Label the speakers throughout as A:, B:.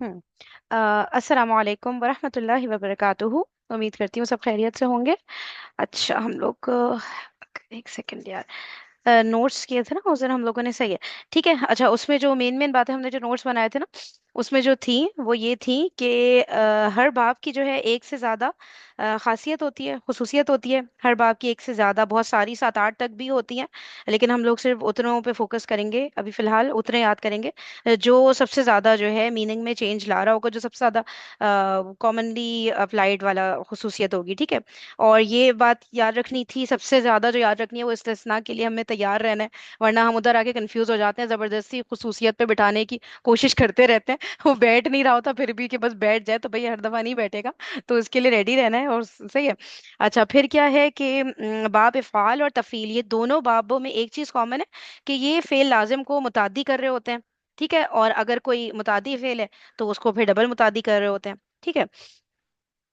A: हम्म अस्सलामु अलैकुम वरहमतुल्लाहि वबरकातुहू। उम्मीद करती हूँ सब खैरियत से होंगे। अच्छा हम लोग एक सेकंड यार। नोट्स किए थे ना उस दिन हम लोगों ने, सही है। ठीक है, अच्छा उसमें जो मेन मेन बातें हमने जो नोट्स बनाए थे ना, उसमें जो थी वो ये थी कि हर बाब की जो है एक से ज्यादा खासियत होती है, खुसूसियत होती है। हर बाब की एक से ज्यादा, बहुत सारी, सात आठ तक भी होती हैं। लेकिन हम लोग सिर्फ उतनों पे फोकस करेंगे अभी फिलहाल, उतने याद करेंगे जो सबसे ज्यादा जो है मीनिंग में चेंज ला रहा होगा, जो सबसे ज्यादा कॉमनली अप्लाइड वाला खुसूसियत होगी। ठीक है, और ये बात याद रखनी थी, सबसे ज्यादा जो याद रखनी है वो इस्तिस्ना के लिए हमें तैयार रहना है। वरना हम उधर आके कंफ्यूज हो जाते हैं, जबरदस्ती खुसूसियत पे बिठाने की कोशिश करते रहते हैं। वो बैठ नहीं रहा होता फिर भी कि बस बैठ जाए, तो भाई हर दफा नहीं बैठेगा। तो इसके लिए रेडी रहना है, और सही है। अच्छा फिर क्या है कि बाब इफ़ाल और तफ़ील, ये दोनों बाबों में एक चीज कॉमन है कि ये फेल लाजिम को मुताद्दी कर रहे होते हैं। ठीक है, और अगर कोई मुतादी फेल है तो उसको फिर डबल मुतादी कर रहे होते हैं। ठीक है,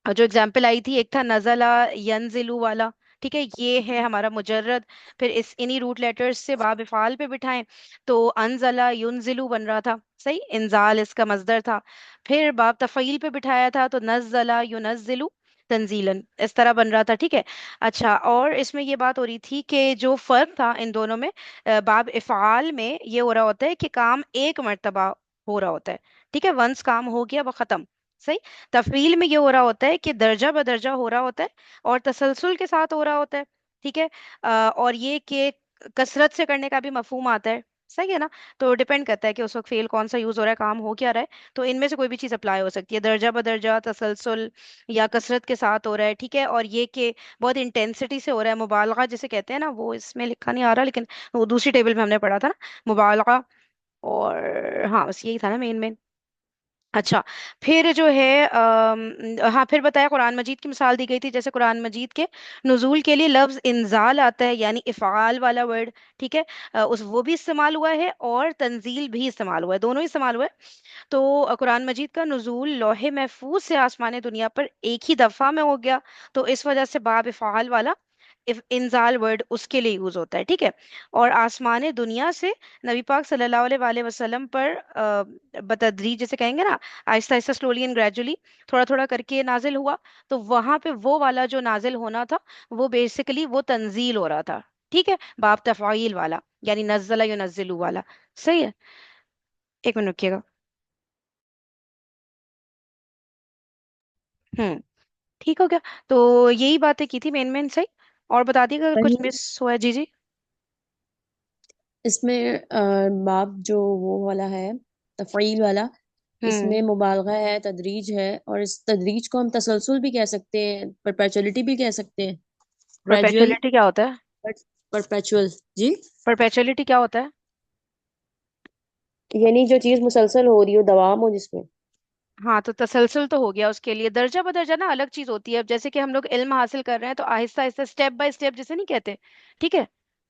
A: और जो एग्जाम्पल आई थी, एक था नज़ला यंजिलु वाला। ठीक है, ये है हमारा मुजर्रद। फिर इस इन्हीं रूट लेटर्स से बाब इफ़ाल पे बिठाएं तो अनजला युनजिलु बन रहा था, सही, इंजाल इसका मजदर था। फिर बाब तफ़ईल पे बिठाया था तो नज़ला युनज़िलु तंजीलन, इस तरह बन रहा था। ठीक है, अच्छा और इसमें ये बात हो रही थी कि जो फर्क था इन दोनों में, बाब इफ़ाल में ये हो रहा होता है कि काम एक मर्तबा हो रहा होता है। ठीक है, वंस काम हो गया वो खत्म, सही। तफरील में ये हो रहा होता है कि दर्जा बदर्जा हो रहा होता है और तसलसल के साथ हो रहा होता है। ठीक है, और ये कि कसरत से करने का भी मफहूम आता है, सही है ना। तो डिपेंड करता है कि उस वक्त फेल कौन सा यूज हो रहा है, काम हो क्या रहा है। तो इनमें से कोई भी चीज अप्लाई हो सकती है, दर्जा बदर्जा, तसलसल, या कसरत के साथ हो रहा है। ठीक है, और ये कि बहुत इंटेंसिटी से हो रहा है, मुबालगा जिसे कहते हैं ना, वो इसमें लिखा नहीं आ रहा, लेकिन वो दूसरी टेबल में हमने पढ़ा था ना, मुबालगा। और हाँ बस यही था ना मेन मेन। अच्छा फिर जो है हाँ फिर बताया, कुरान मजीद की मिसाल दी गई थी, जैसे कुरान मजीद के नुजूल के लिए लफ्ज इंजाल आता है, यानी इफ़ाल वाला वर्ड। ठीक है, उस वो भी इस्तेमाल हुआ है और तंजील भी इस्तेमाल हुआ है, दोनों ही इस्तेमाल हुआ है। तो कुरान मजीद का नुजूल लौहे महफूज से आसमान दुनिया पर एक ही दफा में हो गया, तो इस वजह से बाब इफ़ाल वाला इंजाल वर्ड उसके लिए यूज होता है। ठीक है, और आसमान दुनिया से नबी पाक सल्लल्लाहु अलैहि वसल्लम पर बतदरीज जिसे कहेंगे ना, Aahista Aahista, slowly and gradually, थोड़ा थोड़ा करके नाजिल हुआ। तो वहां पे वो वाला जो नाजिल होना था, वो बेसिकली वो तंजील हो रहा था। ठीक है, बाब तफ़ाइल वाला, यानी नज़्ज़ला युनज़्ज़िलु वाला। सही है, एक मिनट रुकिएगा। हम्म, ठीक हो गया। तो यही बातें की थी मेन मेन, सही। और बता दिएगा अगर कुछ
B: वही
A: मिस हुआ है। जी जी।
B: इसमें बाब जो वो वाला है, तफरील वाला,
A: हम्म,
B: इसमें मुबालगा है, तदरीज है, और इस तदरीज को हम तसलसल भी कह सकते हैं, परपेचुअलिटी भी कह सकते हैं, ग्रेजुअल,
A: परपेचुअलिटी क्या होता है?
B: परपेचुअल। जी,
A: परपेचुअलिटी क्या होता है?
B: यानी जो चीज मुसलसल हो रही हो, दवाम हो जिसमें।
A: हाँ तो तसलसल तो हो गया, उसके लिए दर्जा बदर्जा ना अलग चीज होती है। अब जैसे कि हम लोग इल्म हासिल कर रहे हैं तो Aahista Aahista, step by step जिसे नहीं कहते। ठीक है,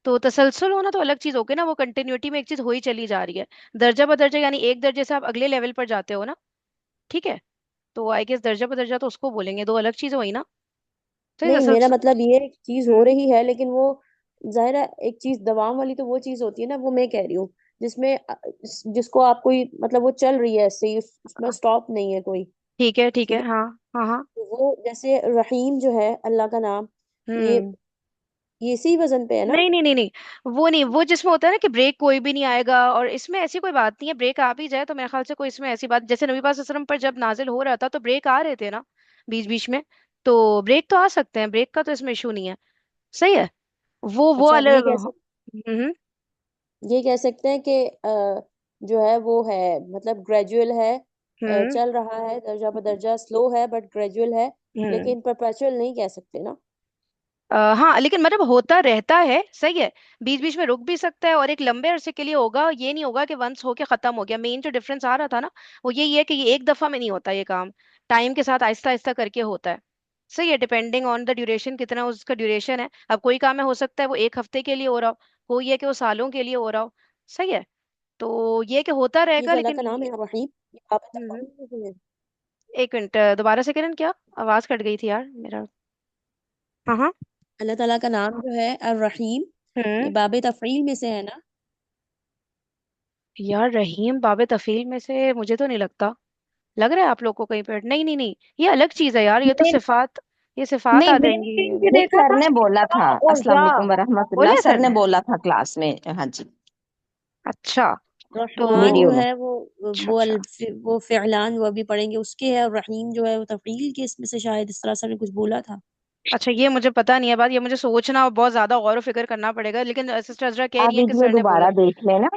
A: तो तसलसल होना तो अलग चीज हो गई ना, वो कंटिन्यूटी में एक चीज हो ही चली जा रही है। दर्जा बदर्जा यानी एक दर्जे से आप अगले लेवल पर जाते हो ना। ठीक है, तो आई गेस दर्जा बदर्जा तो उसको बोलेंगे, दो अलग चीज हुई ना। तो ये
B: नहीं, मेरा
A: तसलसल।
B: मतलब ये एक चीज हो
A: हम्म,
B: रही है, लेकिन वो जाहिर है एक चीज दवाम वाली तो वो चीज होती है ना, वो मैं कह रही हूँ जिसमें जिसको आप कोई मतलब वो चल रही है ऐसे ही, उसमें स्टॉप नहीं है कोई।
A: ठीक है ठीक
B: ठीक
A: है,
B: है,
A: हाँ हाँ हाँ।
B: तो वो जैसे रहीम जो है अल्लाह का नाम, ये
A: हम्म,
B: ये इसी वजन पे है ना।
A: नहीं नहीं नहीं नहीं, वो नहीं, वो जिसमें होता है ना कि ब्रेक कोई भी नहीं आएगा, और इसमें ऐसी कोई बात नहीं है, ब्रेक आ भी जाए तो मेरे ख्याल से कोई इसमें ऐसी बात, जैसे नबी पाक सल्लल्लाहु अलैहि वसल्लम पर जब नाजिल हो रहा था तो ब्रेक आ रहे थे ना बीच बीच में। तो ब्रेक तो आ सकते हैं, ब्रेक का तो इसमें इशू नहीं है। सही है, वो
B: अच्छा, आप
A: अलग। हम्म
B: ये कह सकते हैं कि जो है वो है, मतलब ग्रेजुअल है,
A: हम्म
B: चल रहा है दर्जा बदर्जा, स्लो है बट ग्रेजुअल है,
A: हम्म।
B: लेकिन परपेचुअल नहीं कह सकते ना।
A: हाँ लेकिन मतलब होता रहता है, सही है। बीच बीच में रुक भी सकता है और एक लंबे अरसे के लिए होगा, ये नहीं होगा कि वंस होके खत्म हो गया। मेन जो डिफरेंस आ रहा था ना, वो यही है कि ये एक दफा में नहीं होता ये काम, टाइम के साथ आहिस्ता आहिस्ता करके होता है। सही है, डिपेंडिंग ऑन द ड्यूरेशन, कितना उसका ड्यूरेशन है। अब कोई काम है, हो सकता है वो एक हफ्ते के लिए हो रहा हो, कोई है कि वो सालों के लिए हो रहा हो। सही है, तो ये कि होता
B: ये
A: रहेगा
B: जो अल्लाह
A: लेकिन
B: का नाम है रहीम, ये आप
A: हम्म,
B: बताओ।
A: एक मिनट, दोबारा से करें क्या? आवाज कट गई थी यार मेरा। हाँ हाँ।
B: अल्लाह ताला का नाम जो है अर रहीम,
A: हम्म,
B: ये बाब तफरील में से है ना।
A: यार रहीम बाबे तफील में से मुझे तो नहीं लगता, लग रहा है आप लोग को कहीं पे? नहीं नहीं नहीं, ये अलग चीज है यार, ये तो
B: नहीं
A: सिफात, ये सिफात
B: नहीं,
A: आ
B: मैंने
A: जाएंगी
B: कहीं
A: ये।
B: पे
C: ये
B: देखा
C: सर
B: था
C: ने बोला
B: ता
C: था।
B: और
C: अस्सलाम
B: या।
C: वालेकुम वरहमतुल्लाह,
A: बोले
C: सर
A: सर
C: ने
A: ने?
C: बोला था क्लास में। हाँ जी।
A: अच्छा। तो
B: रहमान जो
C: वीडियो में।
B: है
A: अच्छा
B: वो
A: अच्छा।
B: वो फ़िअलान वो अभी पढ़ेंगे उसके है, और रहीम जो है वो तफ़ईल के, इसमें से शायद इस तरह से ने कुछ बोला था।
A: अच्छा ये मुझे पता नहीं है बात, ये मुझे सोचना और बहुत ज्यादा गौर व फिक्र करना पड़ेगा, लेकिन सिस्टर अजरा कह
C: आप
A: रही हैं कि
C: वीडियो
A: सर ने बोला
C: दोबारा
A: है।
C: देख लेना।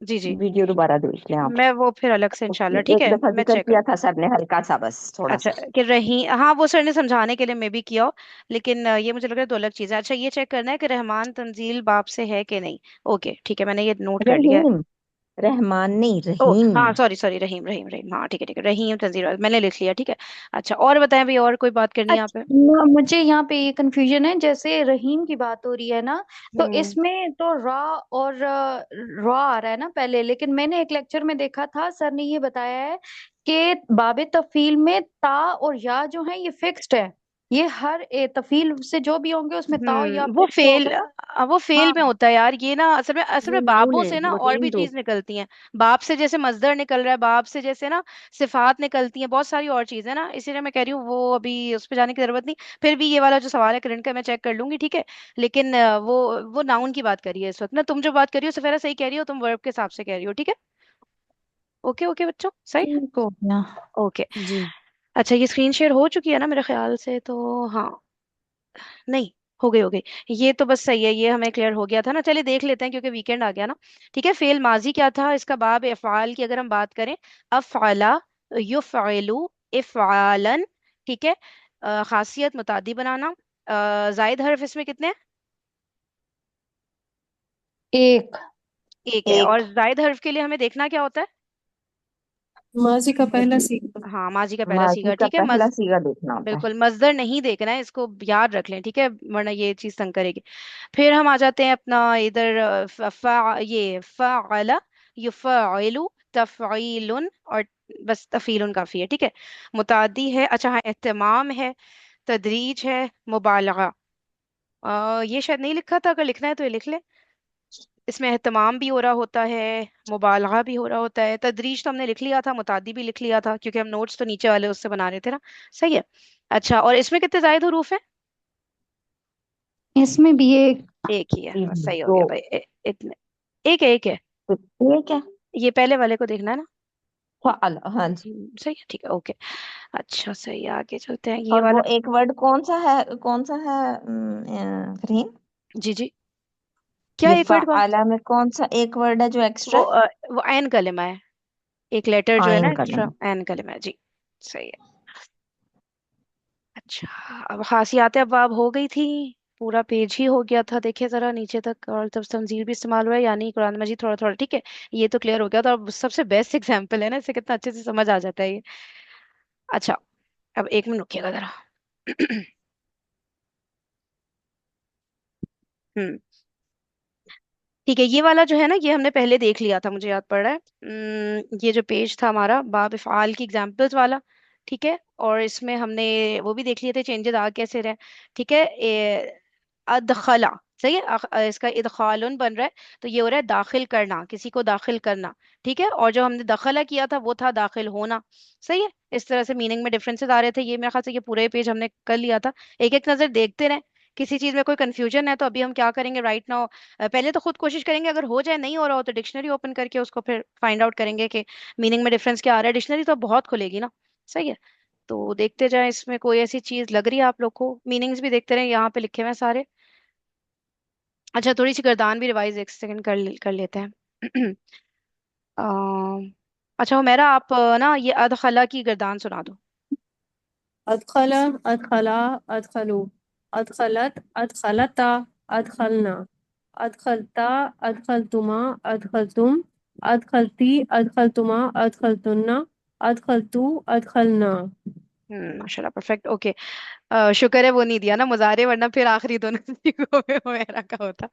A: जी जी।
C: वीडियो दोबारा देख लें आप।
A: मैं वो फिर अलग से इंशाल्लाह, ठीक
C: एक
A: है,
C: दफा
A: मैं
C: जिक्र
A: चेक
C: किया
A: करूँ।
C: था सर ने, हल्का सा, बस थोड़ा
A: अच्छा
C: सा।
A: कि रही, हाँ वो सर ने समझाने के लिए मे भी किया हो, लेकिन ये मुझे लग रहा है दो अलग चीज़ है। अच्छा ये चेक करना है कि रहमान तंजील बाप से है कि नहीं। ओके ठीक है, मैंने ये नोट कर लिया है।
C: रहीम। रहमान नहीं,
A: ओ
C: रहीम।
A: हाँ सॉरी सॉरी, रहीम रहीम रहीम, हाँ ठीक है रहीम तंजील मैंने लिख लिया, ठीक है। अच्छा और बताएं भाई, और कोई बात करनी है यहाँ पे?
D: अच्छा, मुझे यहाँ पे ये कंफ्यूजन है, जैसे रहीम की बात हो रही है ना, तो
A: हम्म।
D: इसमें तो रा और रा आ रहा है ना पहले, लेकिन मैंने एक लेक्चर में देखा था, सर ने ये बताया है कि बाबे तफील में ता और या जो है ये फिक्स्ड है। ये हर तफील से जो भी होंगे उसमें ता और या
A: वो
D: फिक्स्ड
A: फेल,
D: होगा।
A: वो फेल
D: हाँ।
A: में होता है यार ये ना, असल
B: वो
A: में
B: नाउन
A: बाबों
B: है,
A: से ना और भी
B: रूटीन
A: चीज
B: रूप।
A: निकलती हैं। बाप से जैसे मजदर निकल रहा है, बाप से जैसे ना सिफात निकलती हैं, बहुत सारी और चीजें ना, इसीलिए मैं कह रही हूँ वो अभी उस पर जाने की जरूरत नहीं। फिर भी ये वाला जो सवाल है करंट का मैं चेक कर लूंगी, ठीक है। लेकिन वो नाउन की बात करिए इस वक्त ना, तुम जो बात करी हो सफेरा सही कह रही हो, तुम वर्ब के हिसाब से कह रही हो, ठीक है। ओके ओके बच्चों, सही।
D: ठीक हो गया।
A: ओके।
B: जी।
A: अच्छा ये स्क्रीन शेयर हो चुकी है ना मेरे ख्याल से तो, हाँ। नहीं, हो गई हो गई। ये तो बस सही है, ये हमें क्लियर हो गया था ना, चलिए देख लेते हैं क्योंकि वीकेंड आ गया ना। ठीक है, फेल माजी क्या था, इसका बाब इफ़ाल की अगर हम बात करें, अफ़अला, युफ़अलु, इफ़आलन, ठीक है। खासियत मुतादी बनाना। जायद हर्फ इसमें कितने हैं?
D: एक।
A: एक है। और
C: एक।
A: जायद हर्फ के लिए हमें देखना क्या होता है?
E: माजी का पहला सीखा।
A: हाँ माजी का पहला
C: माजी
A: सीगा,
C: का
A: ठीक है।
C: पहला सीगा देखना होता है।
A: बिल्कुल मजदर नहीं देखना है, इसको याद रख लें, ठीक है, वरना ये चीज तंग करेगी। फिर हम आ जाते हैं अपना इधर ये फ़अला, युफ़अलु, तफ़ईलुन, और बस तफ़ीलुन काफी है, ठीक है। मुतादी है, अच्छा हाँ, एहतमाम है, तदरीज है, मुबालगा। ये शायद नहीं लिखा था, अगर लिखना है तो ये लिख ले। इसमें एहतमाम भी हो रहा होता है, मुबालगा भी हो रहा होता है, तदरीज तो हमने लिख लिया था, मुतादी भी लिख लिया था, क्योंकि हम नोट्स तो नीचे वाले उससे बना रहे थे ना। सही है। अच्छा और इसमें कितने जायद हुरूफ हैं?
D: इसमें भी एक।
A: एक ही है,
C: तीन,
A: बस सही हो
C: दो।
A: गया भाई, इतने। एक है, एक है।
C: तो ठीक है।
A: ये पहले वाले को देखना है ना।
C: हाँ जी।
A: सही है, ठीक है, ओके। अच्छा सही है, आगे चलते हैं ये
C: और
A: वाला।
C: वो एक वर्ड कौन सा है, कौन सा है? फरहीन।
A: जी जी। क्या
C: ये
A: एक वर्ड कौन?
C: फ़अला में कौन सा एक वर्ड है जो एक्स्ट्रा है?
A: वो एन कलिमा है, एक लेटर जो है ना
C: आयन
A: एक्स्ट्रा,
C: कलम।
A: एन कलिमा है जी। सही है। अच्छा अब खासियात अब हो गई थी, पूरा पेज ही हो गया था, देखिए जरा नीचे तक, और तब तंजील भी इस्तेमाल हुआ है यानी कुरान मजीद थोड़ा थोड़ा, ठीक है। ये तो क्लियर हो गया था, अब सबसे बेस्ट एग्जाम्पल है ना, इससे कितना अच्छे से समझ आ जाता है ये। अच्छा अब एक मिनट रुकिएगा जरा। हम्म। ठीक है, ये वाला जो है ना, ये हमने पहले देख लिया था, मुझे याद पड़ रहा है। ये जो पेज था हमारा बाब इफ़आल की एग्जांपल्स वाला, ठीक है। और इसमें हमने वो भी देख लिए थे चेंजेस आ कैसे रहे, ठीक है। अदखला, सही है, इसका इदखालुन बन रहा है, तो ये हो रहा है दाखिल करना, किसी को दाखिल करना, ठीक है। और जो हमने दखला किया था वो था दाखिल होना। सही है। इस तरह से मीनिंग में डिफरेंसेस आ रहे थे, ये मेरे ख्याल से ये पूरे पेज हमने कर लिया था। एक एक नजर देखते रहे, किसी चीज में कोई कंफ्यूजन है तो अभी हम क्या करेंगे राइट नाउ, पहले तो खुद कोशिश करेंगे, अगर हो जाए नहीं हो रहा हो तो डिक्शनरी ओपन करके उसको फिर फाइंड आउट करेंगे कि मीनिंग में डिफरेंस क्या आ रहा है। डिक्शनरी तो बहुत खुलेगी ना। सही है। तो देखते जाएं, इसमें कोई ऐसी चीज लग रही है आप लोग को, मीनिंग्स भी देखते रहे, यहाँ पे लिखे हुए हैं सारे। अच्छा थोड़ी सी गर्दान भी रिवाइज एक सेकंड कर लेते हैं। अम, अच्छा हुमैरा आप ना ये अदखला की गर्दान सुना दो।
E: अदखला, अदखला, अदखलू, अदखलत, अदखलता, अदखलना, अदखलता, अदखलतुमा, अदखलतुम, अदखलती, अदखलतुमा, अदखलतुन्ना, अदखलतू, अदखलना।
A: माशाल्लाह परफेक्ट, ओके। शुक्र है वो नहीं दिया ना मुजारे, वरना फिर आखिरी दोनों चीजों में हुमैरा का होता।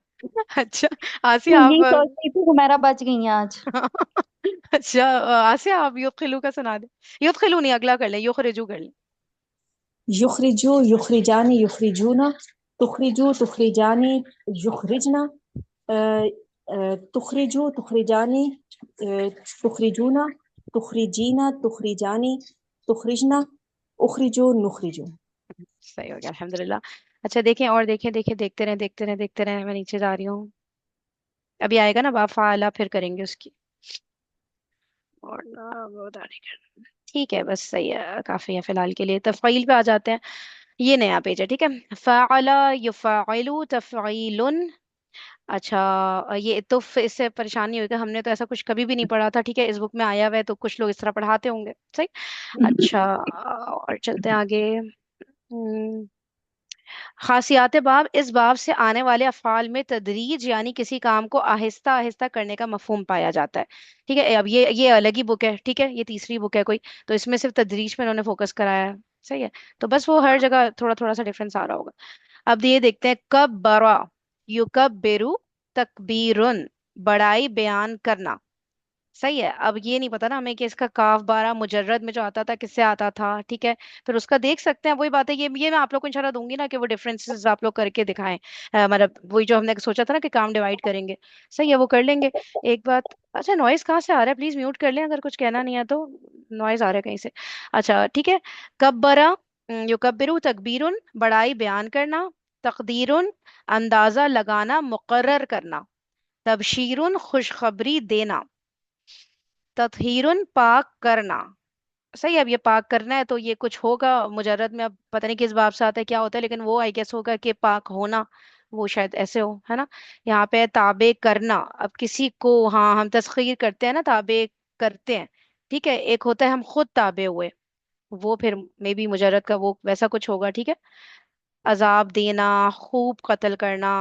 A: अच्छा आसिया आप
D: यही सोच रही थी, हुमैरा बच गई हैं आज।
A: अच्छा आसिया आप युदखिलू का सुना दे। युदखिलू नहीं, अगला कर ले, युखरिजू कर ले।
F: युखरिजु युखरिजानी युखरिजूना तुखरिजु तुखरिजानी युखरिजना तुखरिजु तुखरिजानी तुखरिजूना तुखरिजीना तुखरिजानी तुखरिजना उखरिजू नुखरिजू।
A: सही हो गया, अल्हम्दुलिल्लाह। अच्छा देखें, और देखें देखें, देखते रहे देखते रहे देखते रहे, मैं नीचे जा रही हूँ। अभी आएगा ना बाप फाला, फिर करेंगे उसकी। और ना वो अदा नहीं करना। ठीक है, बस सही है, काफी है फिलहाल के लिए। तफ़ईल पे आ जाते हैं। ये नया पेज है, ठीक है। फ़अला युफ़अलु तफ़ईलुन। अच्छा, ये तो इससे परेशान नहीं होगा, हमने तो ऐसा कुछ कभी भी नहीं पढ़ा था, ठीक है। इस बुक में आया हुआ है तो कुछ लोग इस तरह पढ़ाते होंगे, सही। अच्छा, और चलते हैं आगे। खासियात बाब, इस बाब से आने वाले अफ़ाल में तदरीज यानी किसी काम को आहिस्ता आहिस्ता करने का मफहूम पाया जाता है, ठीक है। अब ये अलग ही बुक है, ठीक है, ये तीसरी बुक है कोई, तो इसमें सिर्फ तदरीज पे इन्होंने फोकस कराया है, सही है। तो बस वो हर जगह थोड़ा थोड़ा सा डिफरेंस आ रहा होगा। अब ये देखते हैं, कब बरा युकब्बिरु तकबीरुन, बड़ाई बयान करना, सही है। अब ये नहीं पता ना हमें कि इसका काफ बारा मुजर्रद में जो आता था किससे आता था, ठीक है। फिर उसका देख सकते हैं, वही बात है, ये मैं आप लोग को इंशाल्लाह दूंगी ना कि वो डिफरेंसेस आप लोग करके दिखाएं। मतलब वही जो हमने सोचा था ना कि काम डिवाइड करेंगे, सही है, वो कर लेंगे। एक बात, अच्छा नॉइज कहाँ से आ रहा है, प्लीज म्यूट कर लें अगर कुछ कहना नहीं है तो। नॉइज आ रहा है कहीं से। अच्छा ठीक है। कब्बरा युकब्बिरु तकबीरुन, बड़ाई बयान करना। तकदीरुन, अंदाजा लगाना मुकर्रर करना। तबशीरुन, खुशखबरी देना। तत्हीरुन, पाक करना, सही है। अब ये पाक करना है तो ये कुछ होगा मुजर्रद में, अब पता नहीं किस बाब से आता है क्या होता है, लेकिन वो आई गेस होगा कि पाक होना, वो शायद ऐसे हो, है ना। यहाँ पे है ताबे करना, अब किसी को, हाँ हम तस्खीर करते हैं ना, ताबे करते हैं, ठीक है। एक होता है हम खुद ताबे हुए, वो फिर मे बी मुजर्रद का वो वैसा कुछ होगा, ठीक है। अजाब देना, खूब कत्ल करना,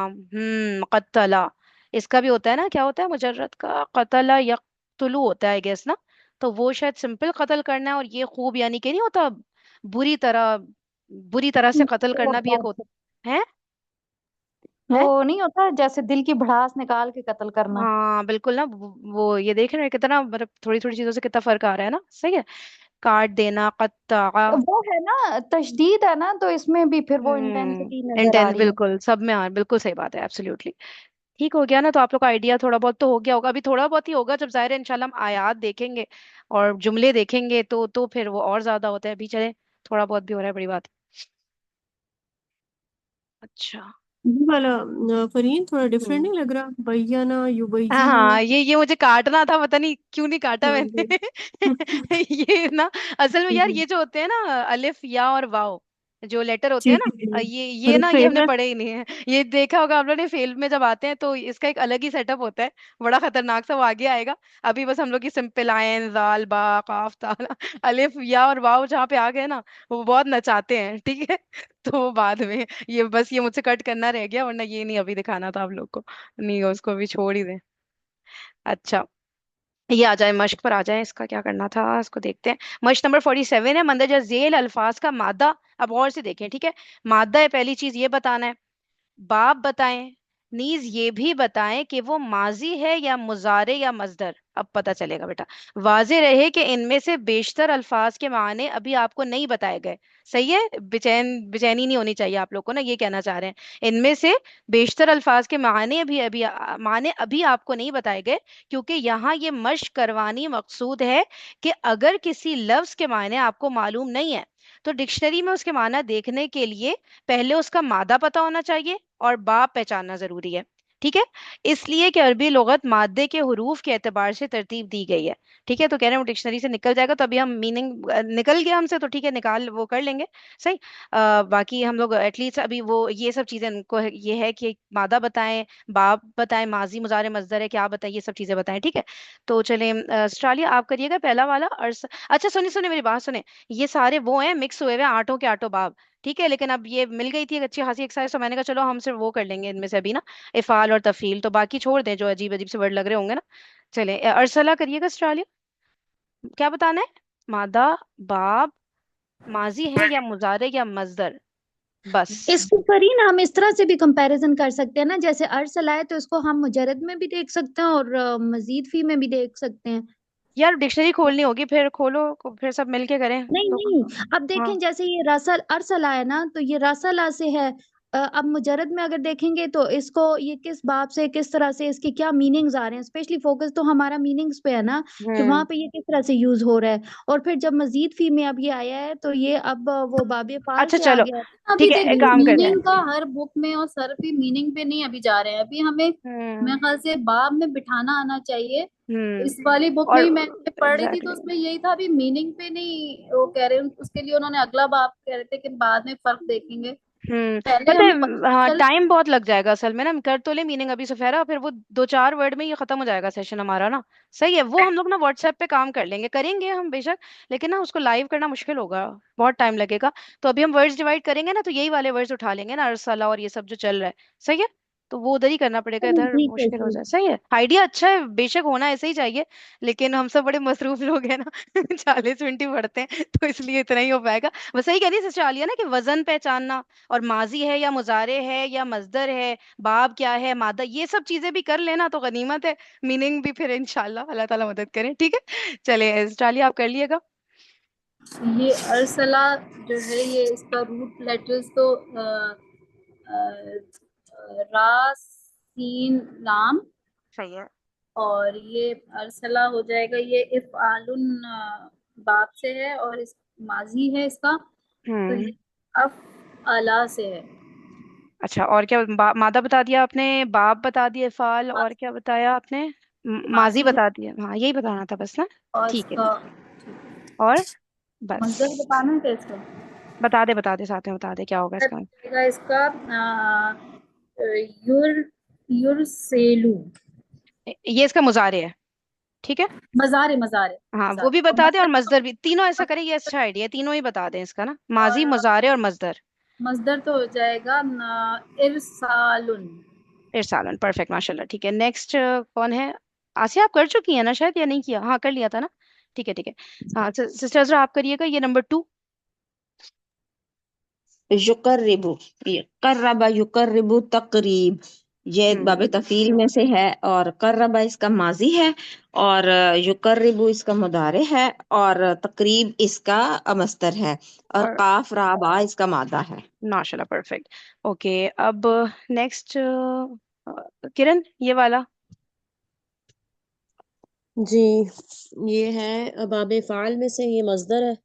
A: कत्तला, इसका भी होता है ना, क्या होता है मुजर्रद का, कत्ला यक्तुलु होता है गेस ना। तो वो शायद सिंपल कत्ल करना है, और ये खूब यानी कि नहीं होता, बुरी तरह, बुरी तरह से कत्ल करना भी एक होता है।
D: वो
A: है,
D: नहीं होता जैसे दिल की भड़ास निकाल के कत्ल करना।
A: हाँ बिल्कुल ना, वो ये देख रहे हैं कितना, मतलब थोड़ी थोड़ी चीजों से कितना फर्क आ रहा है ना, सही है। काट देना, कत्ता।
D: वो है ना तशदीद है ना, तो इसमें भी फिर वो इंटेंसिटी नजर आ
A: इंटेंस,
D: रही है।
A: बिल्कुल सब में, हाँ बिल्कुल सही बात है, एब्सोल्युटली। ठीक हो गया ना, तो आप लोग का आइडिया थोड़ा बहुत तो हो गया होगा, अभी थोड़ा बहुत ही होगा, जब जाहिर है इंशाल्लाह हम आयात देखेंगे और जुमले देखेंगे तो फिर वो और ज्यादा होता है, अभी चले थोड़ा बहुत भी हो रहा है, बड़ी बात। अच्छा।
E: ये वाला फरीन थोड़ा डिफरेंट
A: हम्म।
E: नहीं लग रहा, बैयाना युबैयिनु।
A: हाँ, ये मुझे काटना था, पता नहीं क्यों नहीं काटा
E: हाँ
A: मैंने।
E: जी।
A: ये ना, असल में यार
E: हम्म,
A: ये जो होते हैं ना, अलिफ या और वाव, जो लेटर होते
E: जी
A: हैं ना,
E: जी जी।
A: ये
E: और
A: ना, ये हमने
E: फेमस।
A: पढ़े ही नहीं है। ये देखा होगा आप लोगों ने, फेल में जब आते हैं तो इसका एक अलग ही सेटअप होता है, बड़ा खतरनाक सा, वो आगे आएगा। अभी बस हम लोग की सिंपल आयन जाल बा काफ ताला, अलिफ या और वाव जहाँ पे आ गए ना, वो बहुत नचाते हैं, ठीक है। तो वो बाद में, ये बस ये मुझसे कट करना रह गया, वरना ये नहीं अभी दिखाना था आप लोग को, नहीं उसको भी छोड़ ही दें। अच्छा, ये आ जाए मश्क पर, आ जाए, इसका क्या करना था, इसको देखते हैं। मश्क नंबर 47 है, मंदरजा झेल अल्फाज का मादा। अब और से देखें, ठीक है। मादा है, पहली चीज ये बताना है। बाप बताएं, नीज ये भी बताएं कि वो माजी है या मुजारे या मजदर, अब पता चलेगा बेटा। वाजे रहे कि इनमें से बेशतर अल्फाज के माने अभी आपको नहीं बताए गए, सही है। बेचैनी नहीं होनी चाहिए आप लोग को ना, ये कहना चाह रहे हैं, इनमें से बेशतर अल्फाज के माने अभी आपको नहीं बताए गए, क्योंकि यहाँ ये मश्क करवानी मकसूद है कि अगर किसी लफ्ज के माने आपको मालूम नहीं है, तो डिक्शनरी में उसके माना देखने के लिए पहले उसका मादा पता होना चाहिए और बाप पहचानना जरूरी है, ठीक है। इसलिए कि अरबी लुगत मादे के हुरूफ के एतबार से तरतीब दी गई है, ठीक है। तो कह रहे हैं वो डिक्शनरी से निकल जाएगा, तो अभी हम मीनिंग निकल गया हमसे, तो ठीक है, निकाल वो कर लेंगे, सही। बाकी हम लोग एटलीस्ट अभी वो ये सब चीजें उनको ये है कि मादा बताएं, बाप बताएं, माजी मुजारे मजदर है क्या बताएं, ये सब चीजें बताएं, ठीक है। तो चलें, ऑस्ट्रेलिया आप करिएगा पहला वाला, अर्स। अच्छा सुनिए सुनिए, मेरी बात सुने, ये सारे वो हैं, मिक्स हुए हुए हैं, आठों के आठों बाब, ठीक है। लेकिन अब ये मिल गई थी एक अच्छी खासी एक्सरसाइज, तो मैंने कहा चलो हम सिर्फ वो कर लेंगे इनमें से अभी ना, इफाल और तफील, तो बाकी छोड़ दें जो अजीब अजीब से वर्ड लग रहे होंगे ना। चले, अरसला करिएगा ऑस्ट्रेलिया, क्या बताना है। मादा, बाब, माजी है या मुजारे या मजदर, बस।
G: इसको करीन हम इस तरह से भी कंपैरिजन कर सकते हैं ना, जैसे अर्सल आए तो इसको हम मुजर्रद में भी देख सकते हैं और मजीद फी में भी देख सकते हैं।
A: यार डिक्शनरी खोलनी होगी, फिर खोलो, फिर सब मिलके करें
G: नहीं
A: तो।
G: नहीं, अब
A: हाँ।
G: देखें जैसे ये रसल अरसल आया ना, तो ये रसला से है, अब मुजरद में अगर देखेंगे तो इसको ये किस बाब से किस तरह से इसके क्या मीनिंग्स आ रहे हैं, स्पेशली फोकस तो हमारा मीनिंग्स पे है ना कि वहां पे ये किस तरह से यूज हो रहा है। और फिर जब मजीद फी में अब ये आया है तो ये अब वो बाबे फाल
A: अच्छा
G: से आ
A: चलो
G: गया है।
A: ठीक
H: अभी
A: है, एक
H: देखिए
A: काम करते हैं।
H: मीनिंग का हर बुक में और सर भी मीनिंग पे नहीं अभी जा रहे हैं, अभी हमें मेरे ख्याल से बाब में बिठाना आना चाहिए। इस वाली बुक में
A: और
H: ही मैं पढ़ रही थी तो
A: एग्जैक्टली
H: उसमें यही था, अभी मीनिंग पे नहीं वो कह रहे, उसके लिए उन्होंने अगला बाब कह रहे थे कि बाद में फर्क देखेंगे, पहले
A: पता है
H: हमें पता
A: हाँ
H: चल।
A: टाइम बहुत लग जाएगा असल में ना, हम कर तो ले मीनिंग अभी सफेरा, फिर वो 2-4 वर्ड में ये खत्म हो जाएगा सेशन हमारा ना। सही है, वो हम लोग ना व्हाट्सएप पे काम कर लेंगे, करेंगे हम बेशक, लेकिन ना उसको लाइव करना मुश्किल होगा, बहुत टाइम लगेगा। तो अभी हम वर्ड्स डिवाइड करेंगे ना, तो यही वाले वर्ड्स उठा लेंगे ना, अरसला और ये सब जो चल रहा है। सही है, तो वो उधर ही करना पड़ेगा,
G: चलो
A: इधर
G: ठीक है
A: मुश्किल हो
G: जी।
A: जाए। सही है, आइडिया अच्छा है, बेशक होना ऐसे ही चाहिए, लेकिन हम सब बड़े मसरूफ लोग हैं ना 40 मिनट ही पढ़ते हैं, तो इसलिए इतना ही हो पाएगा। बस सही कह रही सिस्टर आलिया ना कि वजन पहचानना, और माजी है या मुजारे है या मजदर है, बाब क्या है, मादा, ये सब चीजें भी कर लेना तो गनीमत है। मीनिंग भी फिर इंशाल्लाह अल्लाह ताला मदद करें। ठीक है, चले सिस्टर आलिया आप कर लिएगा।
H: ये अरसला जो है ये इसका रूट लेटर्स तो रा सीन लाम,
A: सही है।
H: और ये अरसला हो जाएगा, ये इफ़आलुन बाप से है और इस माजी है इसका, तो
A: हम्म
H: ये अफ अला से है।
A: अच्छा, और क्या मादा बता दिया आपने, बाप बता दिए, फाल, और क्या बताया आपने? माजी
H: माजी है
A: बता दिया, हाँ यही बताना था बस ना।
H: और
A: ठीक है,
H: इसका
A: और
H: मजदर
A: बस
H: बताना है क्या इसका?
A: बता दे साथ में, बता दे क्या होगा
H: मजदर
A: इसका।
H: बनेगा इसका युर युरसेलू,
A: ये इसका मुजारे है। ठीक है,
H: मजारे मजारे
A: हाँ वो
H: मजारे
A: भी
H: और
A: बता दे, और
H: मजदर,
A: मजदर भी, तीनों ऐसा करें, ये अच्छा आइडिया है, तीनों ही बता दें इसका ना, माजी
H: और
A: मुजारे और मजदर।
H: मजदर तो हो जाएगा इरसालुन।
A: इरसालन, परफेक्ट माशाल्लाह। ठीक है, नेक्स्ट कौन है? आसिया आप कर चुकी हैं ना शायद, या नहीं किया? हाँ कर लिया था ना। ठीक है ठीक है, हाँ सिस्टर आप करिएगा ये नंबर 2।
C: युकर्रिबु, ये कर्रबा युकर्रिबु तकरीब, ये बाबे
A: हम्म
C: तफील में से है, और कर्रबा इसका माजी है, और युकर्रिबु इसका मुदारे है, और तकरीब इसका मस्दर है, और
A: और
C: काफ रा बा इसका मादा है।
A: माशाल्लाह परफेक्ट। ओके, अब नेक्स्ट किरण ये वाला।
B: जी, ये है बाबे फाल में से, ये मजदर है।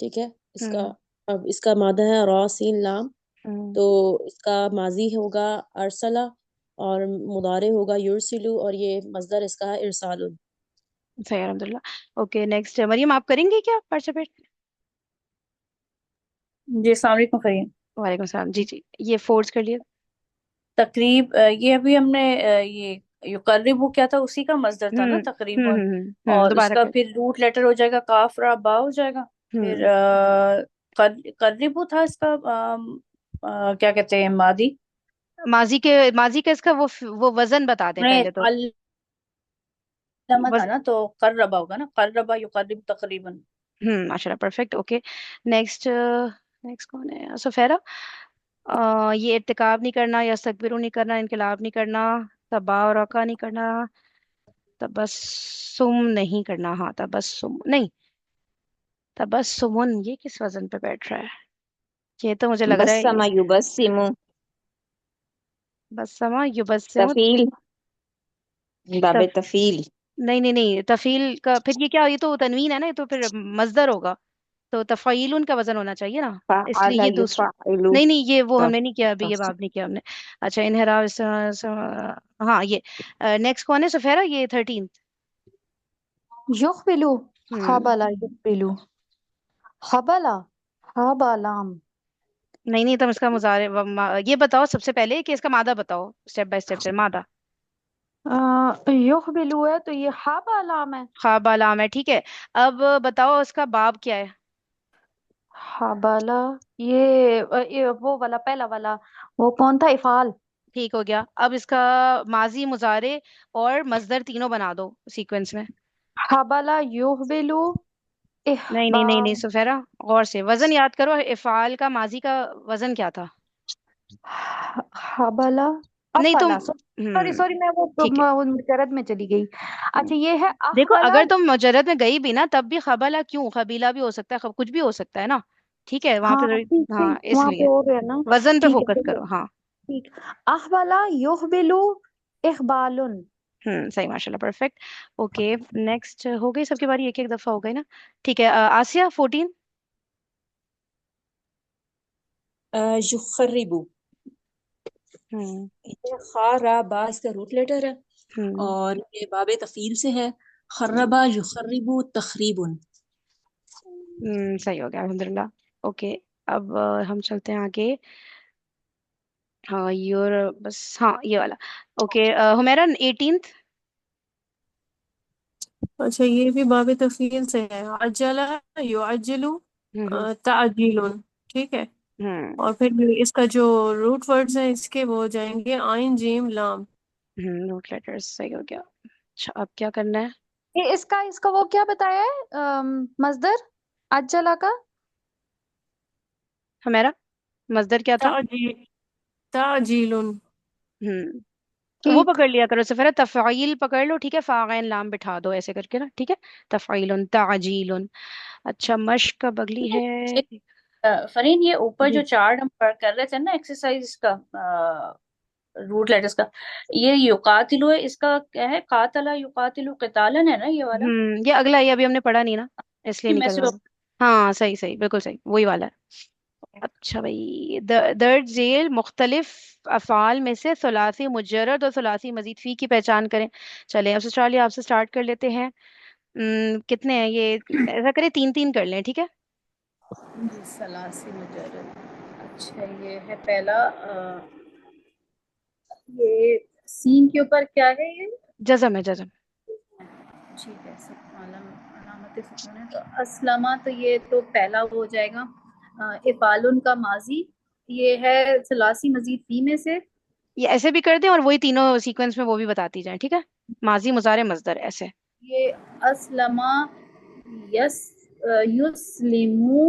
B: ठीक है, इसका
A: हम्म
B: अब इसका मादा है रॉ सीन लाम,
A: हम्म
B: तो इसका माजी होगा अरसला, और मुदारे होगा युरसिलू, और ये मजदर इसका है इरसालुन।
A: सही है, अल्हम्दुलिल्लाह। ओके नेक्स्ट मरियम आप करेंगे क्या पार्टिसिपेट?
F: जी अस्सलाम वालेकुम फरीन।
A: वालेकुम सलाम, जी जी, ये फोर्स कर लिए।
F: तकरीब ये अभी हमने ये युकर्रिबु क्या था, उसी का मस्दर था ना तकरीबन। और
A: दोबारा
F: उसका
A: कर।
F: फिर रूट लेटर हो जाएगा काफ रा बा हो जाएगा। फिर
A: हम्म
F: कर्रिबु था इसका क्या कहते हैं मादी।
A: माजी का इसका वो वजन बता दें
F: नहीं
A: पहले तो।
F: अल्लमा था
A: वज,
F: ना, तो कर्रबा होगा ना, कर्रबा युकर्रिबु तकरीबन।
A: माशाल्लाह परफेक्ट। ओके नेक्स्ट, नेक्स्ट कौन है? सुफेरा। ये इर्तिकाब नहीं करना, या तकबीर नहीं करना, इनकलाब नहीं करना, तबा और रका नहीं करना, तबस्सुम नहीं करना, हाँ तबस्सुम नहीं, तबस्सुमुन, ये किस वजन पे बैठ रहा है? ये तो मुझे लग रहा है
C: बस्समा युबस्सिमु,
A: बस्समा युबस्सिमु।
C: तफील, बाबे
A: तफ
C: तफील,
A: नहीं नहीं नहीं, तफील का फिर ये क्या, ये तो तनवीन है ना, ये तो फिर मजदर होगा, तो तफईलुन का वजन होना चाहिए ना, इसलिए
C: फ़अला
A: ये दूसरा।
C: युफ़अलु,
A: नहीं नहीं, ये वो
C: तफ
A: हमने नहीं किया अभी, ये
C: तफ
A: बाब नहीं किया हमने। अच्छा इनहराफ हाँ ये नेक्स्ट कौन है सफेरा, ये 13।
D: युखबिलु,
A: हम्म
D: हबला युखबिलु, हबला, हबलाम।
A: नहीं नहीं, तुम इसका मुजारे ये बताओ सबसे पहले कि इसका मादा बताओ, स्टेप बाय स्टेप से मादा।
D: युखबिलु है तो ये हबलाम है।
A: खाबालाम है, ठीक है। अब बताओ इसका बाब क्या है?
D: हबला, ये वो वाला पहला वाला, वो कौन था, इफाल।
A: ठीक हो गया, अब इसका माजी मुजारे और मजदर तीनों बना दो सीक्वेंस में।
D: हबला युखबिलु,
A: नहीं नहीं नहीं नहीं
D: इहबाब,
A: सुफेरा, गौर से वजन याद करो, इफाल का माजी का वजन क्या था?
D: हबला,
A: नहीं तुम,
D: अफला, सॉरी सॉरी मैं
A: ठीक है।
D: वो मुजरद में चली गई।
A: हम्म,
D: अच्छा ये है
A: देखो
D: अहबला।
A: अगर तुम मुजर्रद में गई भी ना, तब भी खबला क्यों, खबीला भी हो सकता है, कुछ भी हो सकता है ना। ठीक है, वहां
G: हाँ
A: पे
G: ठीक
A: हाँ,
G: ठीक, वहां पे
A: इसलिए
G: और है ना।
A: वजन पे
G: ठीक है
A: फोकस
G: तो
A: करो, हाँ।
G: ठीक। अहवला युहबिलु इहबालुन।
A: सही, माशाल्लाह, परफेक्ट। ओके, नेक्स्ट हो गई सबकी बारी, एक एक दफा हो गई ना। ठीक है, आसिया 14।
I: युखर्रिबु।
A: हम्म।
I: ये खा रा बा इसका रूट लेटर है,
A: हम्म।
I: और ये बाबे तफील से है। खर्रबा युखर्रिबु तखरीबुन।
A: सही हो गया, अल्हम्दुलिल्लाह। ओके, अब हम चलते हैं आगे। हाँ, योर बस, हाँ ये वाला। Okay, Humaira 18th।
E: अच्छा, ये भी बाब तफसील से है। अजला युअज्जिलु,
A: हम्म।
E: ताजीलुन। ठीक है।
A: हम्म।
E: और फिर इसका जो रूट वर्ड्स हैं इसके वो हो जाएंगे आइन जीम लाम।
A: नोट लेटर्स, सही हो गया। अच्छा, अब क्या करना है?
D: ये इसका इसका वो क्या बताया है, मजदर अज्जला का।
A: हुमैरा, मजदर क्या था?
E: ताजी ताजीलुन।
A: वो
D: ठीक।
A: पकड़ लिया करो सफेरा, तफ़ईल पकड़ लो, ठीक है, फागैन लाम बिठा दो ऐसे करके ना, ठीक है। तफ़ईलुन, ताजीलुन। अच्छा, मश्क का बगली है।
F: फरीन, ये ऊपर जो
A: जी।
F: चार्ट हम कर रहे थे ना एक्सरसाइज का, रूट लेटर्स का, ये युकातिलु है, इसका क्या है? कातला युकातिलु कितालन है ना ये वाला।
A: ये अगला, ये अभी हमने पढ़ा नहीं ना, इसलिए
F: ये
A: नहीं
F: मैं
A: करवा रहा। हाँ, सही सही, बिल्कुल सही, वही वाला है। अच्छा भाई, दर्ज झेल मुख्तलिफ अफ़ाल में से सुलासी मुजर्रद और सुलासी मजीद फी की पहचान करें। चले, अब से चलिए, आपसे स्टार्ट कर लेते हैं। कितने हैं ये? ऐसा करें, तीन तीन कर लें, ठीक है।
H: जी, सलासी मुजर्रद। अच्छा, ये है पहला। ये सीन के ऊपर क्या है ये?
A: जज़म है, जज़म।
H: ठीक है, आलम अलामत सुकून है, तो असलमा, तो ये तो पहला वो हो जाएगा। इफालुन का माजी, ये है सलासी मजीद फी में से।
A: ये ऐसे भी कर दें और वही तीनों सीक्वेंस में वो भी बताती जाए, ठीक है। माजी मुजारे मजदर ऐसे।
H: ये असलमा, यस, युस्लिमू,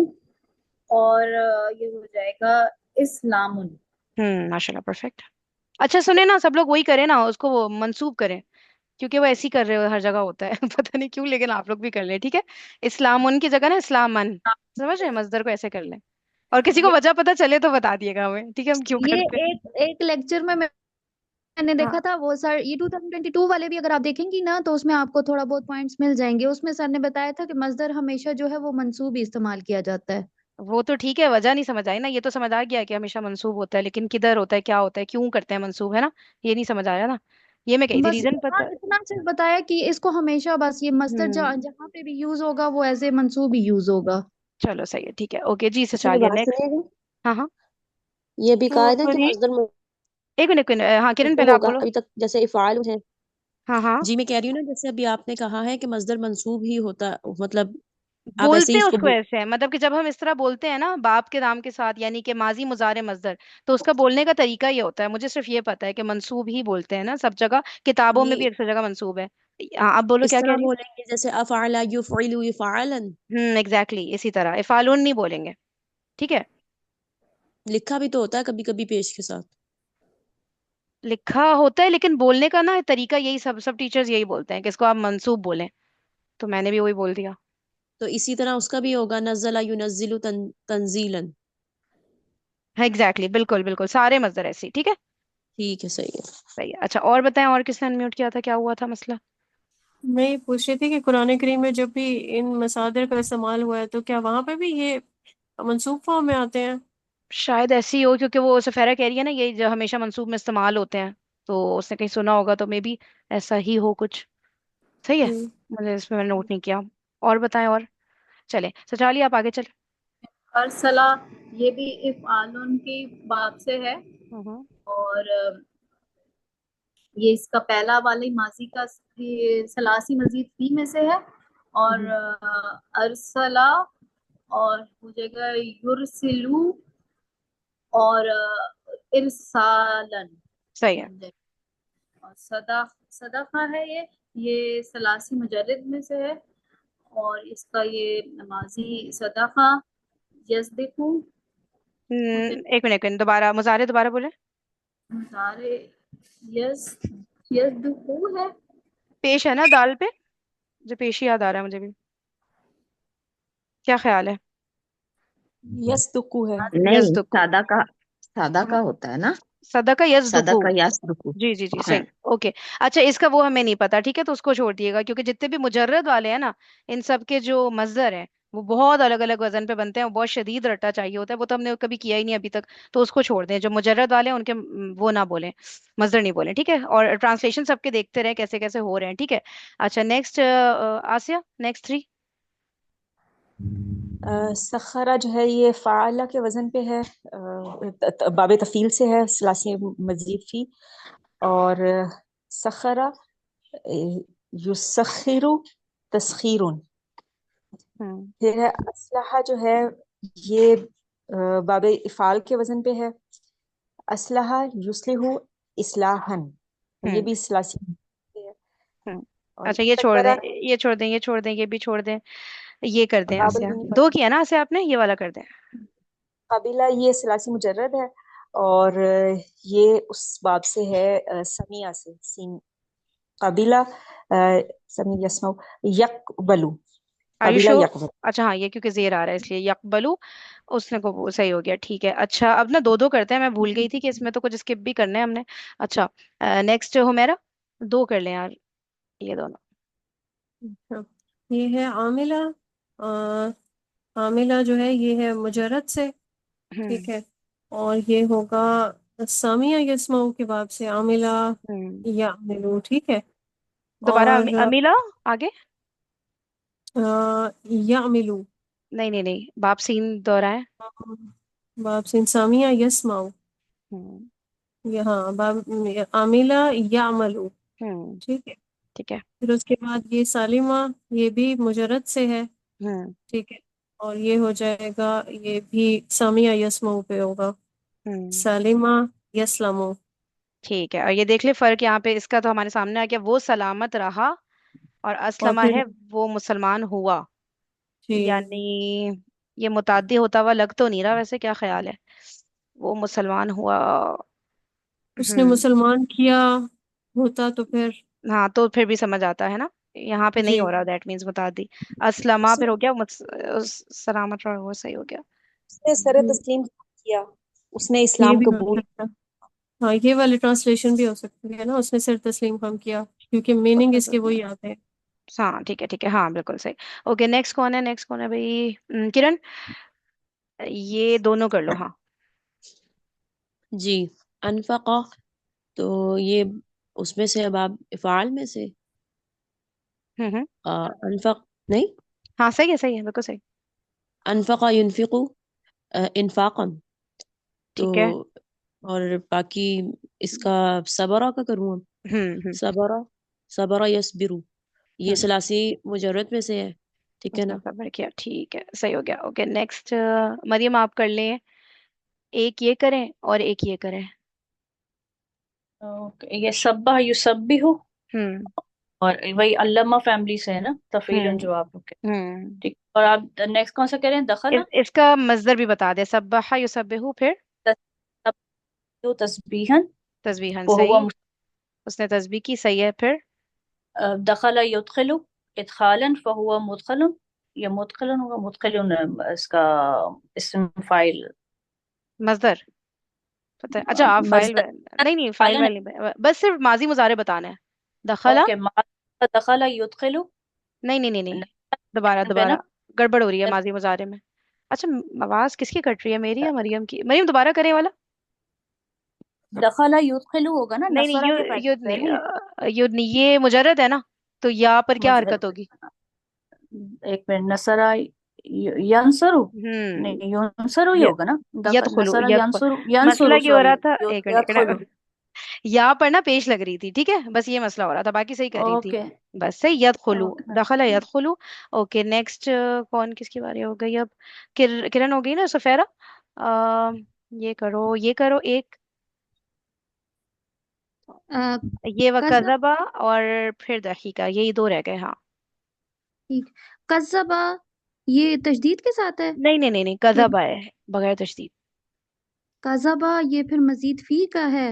H: और ये हो जाएगा इस्लामुन।
A: माशाल्लाह, परफेक्ट। अच्छा सुने ना, सब लोग वही करें ना, उसको वो मंसूब करें, क्योंकि वो ऐसे ही कर रहे हो, हर जगह होता है पता नहीं क्यों, लेकिन आप लोग भी कर लें, ठीक है। इस्लाम उनकी जगह ना इस्लामन, समझ रहे हैं, मजदर को ऐसे कर लें। और किसी को
H: ये
A: वजह पता चले तो बता दिएगा हमें, ठीक है, हम क्यों
G: ये
A: करते हैं।
G: एक एक लेक्चर में मैंने देखा
A: हाँ,
G: था वो सर, ये 2022 वाले भी अगर आप देखेंगी ना तो उसमें आपको थोड़ा बहुत पॉइंट्स मिल जाएंगे। उसमें सर ने बताया था कि मजदर हमेशा जो है वो मंसूब ही इस्तेमाल किया जाता है।
A: वो तो ठीक है, वजह नहीं समझ आई ना, ये तो समझ आ गया कि हमेशा मंसूब होता है, लेकिन किधर होता है, क्या होता है, क्यों करते हैं मंसूब, है ना। ये नहीं समझ आया ना, ये मैं कही थी,
G: बस
A: रीजन
G: हाँ,
A: पता।
G: इतना सिर्फ बताया कि इसको हमेशा बस ये मस्तर
A: हम्म
G: जहाँ पे भी यूज होगा वो एज ए मंसूब ही यूज होगा।
A: चलो सही है, ठीक है, ओके जी, से
B: अच्छा, मेरी
A: चलिए
B: बात
A: नेक्स्ट।
B: सुनिएगा।
A: हाँ हाँ।
B: ये भी कहा
E: तो
B: है ना कि
E: फरीद,
B: मजदर
A: एक मिनट, एक मिनट, हाँ किरण,
B: मंसूब
A: पहले आप
B: होगा,
A: बोलो।
B: अभी तक जैसे इफ़ाल है।
A: हाँ हाँ।
I: जी, मैं कह रही हूँ ना, जैसे अभी आपने कहा है कि मजदर मंसूब ही होता, मतलब आप ऐसे
A: बोलते
I: ही
A: हैं
I: इसको
A: उसको ऐसे है, मतलब कि जब हम इस तरह बोलते हैं ना बाप के नाम के साथ, यानी कि माजी मुजारे मजदर, तो उसका बोलने का तरीका ये होता है, मुझे सिर्फ ये पता है कि मंसूब ही बोलते हैं ना सब जगह, किताबों में भी
I: नहीं,
A: अक्सर जगह मंसूब है। हाँ, आप बोलो
I: इस
A: क्या कह
I: तरह
A: रही
I: बोलेंगे जैसे अफ़अला युफ़इलु इफ़अलन।
A: एग्जैक्टली, इसी तरह इफालून नहीं बोलेंगे, ठीक है।
I: लिखा भी तो होता है कभी कभी पेश के साथ।
A: लिखा होता है, लेकिन बोलने का ना तरीका यही, सब सब टीचर्स यही बोलते हैं कि इसको आप मंसूब बोलें, तो मैंने भी वही बोल दिया।
I: तो इसी तरह उसका भी होगा, नज़्ज़ला युनज़्ज़िलु तंजीलन।
A: हाँ एग्जैक्टली, बिल्कुल बिल्कुल, सारे मजदर ऐसे ही, ठीक है।
I: ठीक है, सही है।
A: सही है। अच्छा, और बताएं, और किसने अनम्यूट किया था, क्या हुआ था मसला?
E: मैं ये पूछ रही थी कि कुरान करीम में जब भी इन मसादिर का इस्तेमाल हुआ है तो क्या वहां पे भी ये मंसूब फॉर्म में आते हैं?
A: शायद ऐसी ही हो, क्योंकि वो सफेरा कह रही है ना ये जो हमेशा मंसूब में इस्तेमाल होते हैं, तो उसने कहीं सुना होगा, तो मे बी ऐसा ही हो कुछ। सही है,
E: हम्म।
A: मुझे इसमें मैंने नोट नहीं किया। और बताएं, और चले सचाली, आप आगे चले।
H: अरसला, ये भी इफ़आलुन की बाब से है।
A: हम्म।
H: और ये इसका पहला वाली माजी का, ये सलासी मजीद फी में से है। और
A: हम्म,
H: अरसला, और हो जाएगा युरसिलू, और इरसालन
A: सही है।
H: बन जाएगा। और सदाफा है ये सलासी मुजर्रद में से है। और इसका ये नमाजी सदाफा, यस्दिकु हो जाएगा।
A: एक मिनट, एक मिनट, दोबारा मुजारे दोबारा बोले।
H: मुजारे, यस, यस्दिकु है।
A: पेश है ना दाल पे, जो पेश ही याद आ रहा है मुझे भी, क्या ख्याल है?
B: यस्दुकु है।
C: नहीं,
A: यस्दुकु।
C: सादा का
A: हाँ,
C: होता है ना।
A: सदा का
C: सादा
A: यस्दुकु।
C: का यासदुकु
A: जी जी जी,
C: है।
A: सही। ओके। अच्छा, इसका वो हमें नहीं पता, ठीक है, तो उसको छोड़ दिएगा, क्योंकि जितने भी मुजर्रद वाले हैं ना, इन सब के जो मजदर हैं वो बहुत अलग अलग वजन पे बनते हैं, और बहुत शदीद रट्टा चाहिए होता है, वो तो हमने कभी किया ही नहीं अभी तक। तो उसको छोड़ दें, जो मुजर्रद वाले हैं उनके वो ना बोलें, मजदर नहीं बोलें, ठीक है। और ट्रांसलेशन सबके देखते रहे कैसे कैसे हो रहे हैं, ठीक है। अच्छा, नेक्स्ट आसिया, नेक्स्ट थ्री।
B: सखरा जो है ये फ़ाला के वजन पे है, बाबे तफील से है, सलासी मजीद फी। और सखरा युसखिरु तस्खीरुन।
A: हम्म
B: फिर है असलहा जो है ये बाबे इफ़ाल के वजन पे है। असलहा युस्लिहु इस्लाहन, ये
A: हम्म
B: भी सलासी है।
A: हम्म
B: और
A: अच्छा, ये छोड़ दें,
B: कद्दरा
A: ये छोड़ दें, ये छोड़ दें, ये भी छोड़ दें। ये कर दें
B: बाबल
A: आसिया,
B: भी नहीं
A: दो
B: पढ़ा।
A: किया ना आसिया आपने, ये वाला कर दें।
B: काबिला ये सलासी मुजर्रद है। और ये उस बाब से है, समिया से सीन। काबिला समी यस्मउ यकबलु।
A: आर यू
B: काबिला
A: श्योर?
B: यकबल।
A: अच्छा हाँ, ये क्योंकि जेर आ रहा है इसलिए यकबलू। उसने को वो सही हो गया, ठीक है। अच्छा, अब ना दो दो करते हैं, मैं भूल गई थी कि इसमें तो कुछ स्किप भी करने हैं हमने। अच्छा, नेक्स्ट हो मेरा, दो कर लें यार, ये दोनों।
E: अच्छा, ये है आमिला। आ, आमिला जो है ये है मुजर्रद से। ठीक
A: हम्म
E: है। और ये होगा सामिया यस्माऊ के बाब से आमिला
A: हम्म
E: या अमिलू, ठीक है।
A: दोबारा
E: और
A: अमीला, आगे।
E: या अमिलू।
A: नहीं नहीं नहीं, बाप सीन दोहराए।
E: बाब से सामिया यस्माऊ।
A: हम्म
E: यहाँ बाब आमिला या अमलू।
A: हम्म
E: ठीक है।
A: ठीक है।
E: फिर उसके बाद ये सालिमा, ये भी मुजर्रद से है।
A: हम्म
E: ठीक है। और ये हो जाएगा, ये भी सामिया यस्माऊ पे होगा।
A: हम्म
E: सालिमा यस्लमू।
A: ठीक है, और ये देख ले फर्क यहाँ पे, इसका तो हमारे सामने आ गया, वो सलामत रहा, और
E: और
A: असलमा
E: फिर
A: है वो मुसलमान हुआ।
E: जी,
A: यानी ये मुताद्दी होता हुआ लग तो नहीं रहा, वैसे क्या ख्याल है, वो मुसलमान हुआ।
E: उसने
A: हम्म
E: मुसलमान किया होता तो फिर।
A: हाँ, तो फिर भी समझ आता है ना। यहाँ पे नहीं
E: जी,
A: हो रहा, दैट मीन्स मुताद्दी। असलमा
B: उसने
A: फिर हो गया सलामत रहा, वो सही हो गया।
B: उसने सर
E: जी,
B: तस्लीम किया, उसने
E: ये
B: इस्लाम
E: भी हो
B: कबूल।
E: सकता। हाँ, ये वाली ट्रांसलेशन भी हो सकती है ना, उसने सिर तस्लीम हम किया, क्योंकि मीनिंग इसके वही आते हैं।
A: हाँ ठीक है ठीक है, हाँ बिल्कुल सही। ओके, नेक्स्ट कौन है, नेक्स्ट कौन है भाई, किरण। ये दोनों कर लो, हाँ।
I: जी। अनफका, तो ये उसमें से, अब आप इफ़ाल में से
A: हम्म।
I: अनफक नहीं,
A: हाँ सही है, सही है, बिल्कुल सही।
I: अनफका युनफिकु इन्फाकन। तो
A: ठीक है।
I: और बाकी इसका सबरा का करूँ अब।
A: हम्म।
I: सबरा, सबरा यस्बिरु, ये
A: हम्म
I: सलासी मुजर्रद में से है, ठीक है
A: उसने
I: ना।
A: सबर किया, ठीक है, सही हो गया। ओके, नेक्स्ट मरियम, आप कर लें, एक ये करें और एक ये करें।
F: ओके, ये सब्बा युसब्बिहु,
A: हम्म
F: और वही अल्लमा फैमिली से है ना, तफीलन
A: हम्म
F: जो आप लोग के।
A: हम्म
F: ठीक, और आप नेक्स्ट कौन सा कह रहे हैं, दखला।
A: इसका मजदर भी बता दे, सब्बहा युसब्बिहु, फिर
F: तस्बीहन, तस्बीहन
A: तस्बीहन,
F: वहुवा
A: सही। उसने तस्बीह की, सही है, फिर
F: दखला युदखिलु इदखालन फहुवा मुदखलुन, या मुदखलन होगा, मुदखिलुन इसका इस्म फाइल।
A: मजदर पता है, अच्छा आप फाइल
F: मजदर
A: नहीं नहीं, फाइल
F: फालन है।
A: वाइल नहीं, बस सिर्फ माजी मुजारे बताना है। दखला।
F: ओके, दखला युदखिलु
A: नहीं नहीं नहीं नहीं, दोबारा
F: पे ना।
A: दोबारा, गड़बड़ हो रही है माजी मुजारे में। अच्छा, आवाज किसकी कट रही है, मेरी या मरियम की? मरियम दोबारा करें वाला।
F: दखला युदखिलु होगा ना,
A: नहीं नहीं,
F: नसरा के
A: युद्ध
F: पहले
A: नहीं,
F: नहीं है।
A: युद्ध नहीं, ये मुजर्रद है ना, तो या पर क्या
F: मुझे
A: हरकत होगी?
F: एक मिनट, नसरा यंसरु,
A: हम्म
F: नहीं युनसरु ही
A: य-
F: होगा ना।
A: यदखुलु,
F: नसरा यंसुरु,
A: मसला
F: यंसुरु
A: ये हो
F: सॉरी,
A: रहा था, एक
F: यदखुलु।
A: मिनट, या पर ना पेश लग रही थी, ठीक है, बस ये मसला हो रहा था, बाकी सही कर रही थी।
F: ओके
A: बस सही, यदखुलु,
F: ओके।
A: दखला यदखुलु। ओके, नेक्स्ट कौन किसकी बारी हो गई अब? किरण हो गई ना, सफेरा। आ, ये करो, ये करो एक,
G: आ,
A: ये
G: कज़ब।
A: वकज़बा, और फिर दहीका, यही दो रह गए, हाँ।
G: ठीक। कज़्ज़बा, ये तशदीद के साथ है
A: नहीं नहीं नहीं नहीं,
G: कि
A: कज़बा है, बगैर तशदीद।
G: कज़बा ये फिर मजीद फी का है।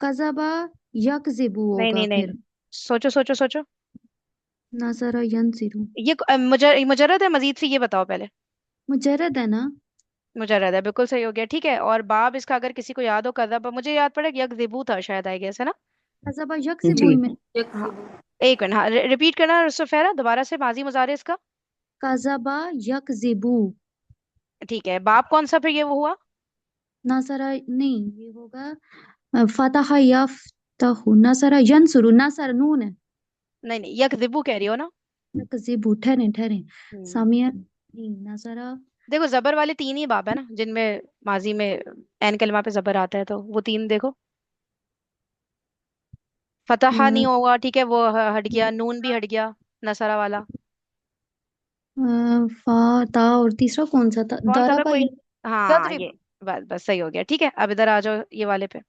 G: कज़बा यकज़िबु
A: नहीं
G: होगा
A: नहीं नहीं,
G: फिर।
A: सोचो सोचो सोचो।
G: नज़रा यनज़िरु,
A: ये मुजर्रद है, मजीद से ये बताओ पहले।
G: मुजर्रद है ना।
A: मुजर्रद है, बिल्कुल सही हो गया। ठीक है, और बाब इसका अगर किसी को याद हो, कज़ब मुझे याद पड़ा कि यकज़िबू था शायद, आई गेस, है ना?
G: कज़बा
C: जी
G: यकज़िबू में
A: हाँ,
H: यकज़िबू।
A: एक मिनट, हाँ रिपीट करना सुफेरा दोबारा से, माजी मुजारे इसका।
G: कज़बा यकज़िबू।
A: ठीक है, बाब कौन सा फिर ये वो हुआ?
G: नसरा नहीं, ये होगा फतह यफ्तहु, नसरा यंसुरु, नसर नून है।
A: नहीं नहीं, यकज़िबू कह रही हो ना?
G: यकज़िबू, ठहरे ठहरे,
A: हम्म,
G: सामिया नहीं, नसरा।
A: देखो जबर वाले तीन ही बाब है ना जिनमें माजी में एन कलमा पे जबर आता है, तो वो तीन देखो। फतहा नहीं होगा, ठीक है, वो हट गया, नून भी हट गया, नसरा वाला।
G: फा ता, और तीसरा कौन सा था?
A: कौन सा था
G: दरबा
A: कोई? हाँ
D: यदरिब।
A: ये, बस बस सही हो गया। ठीक है, अब इधर आ जाओ ये वाले पे।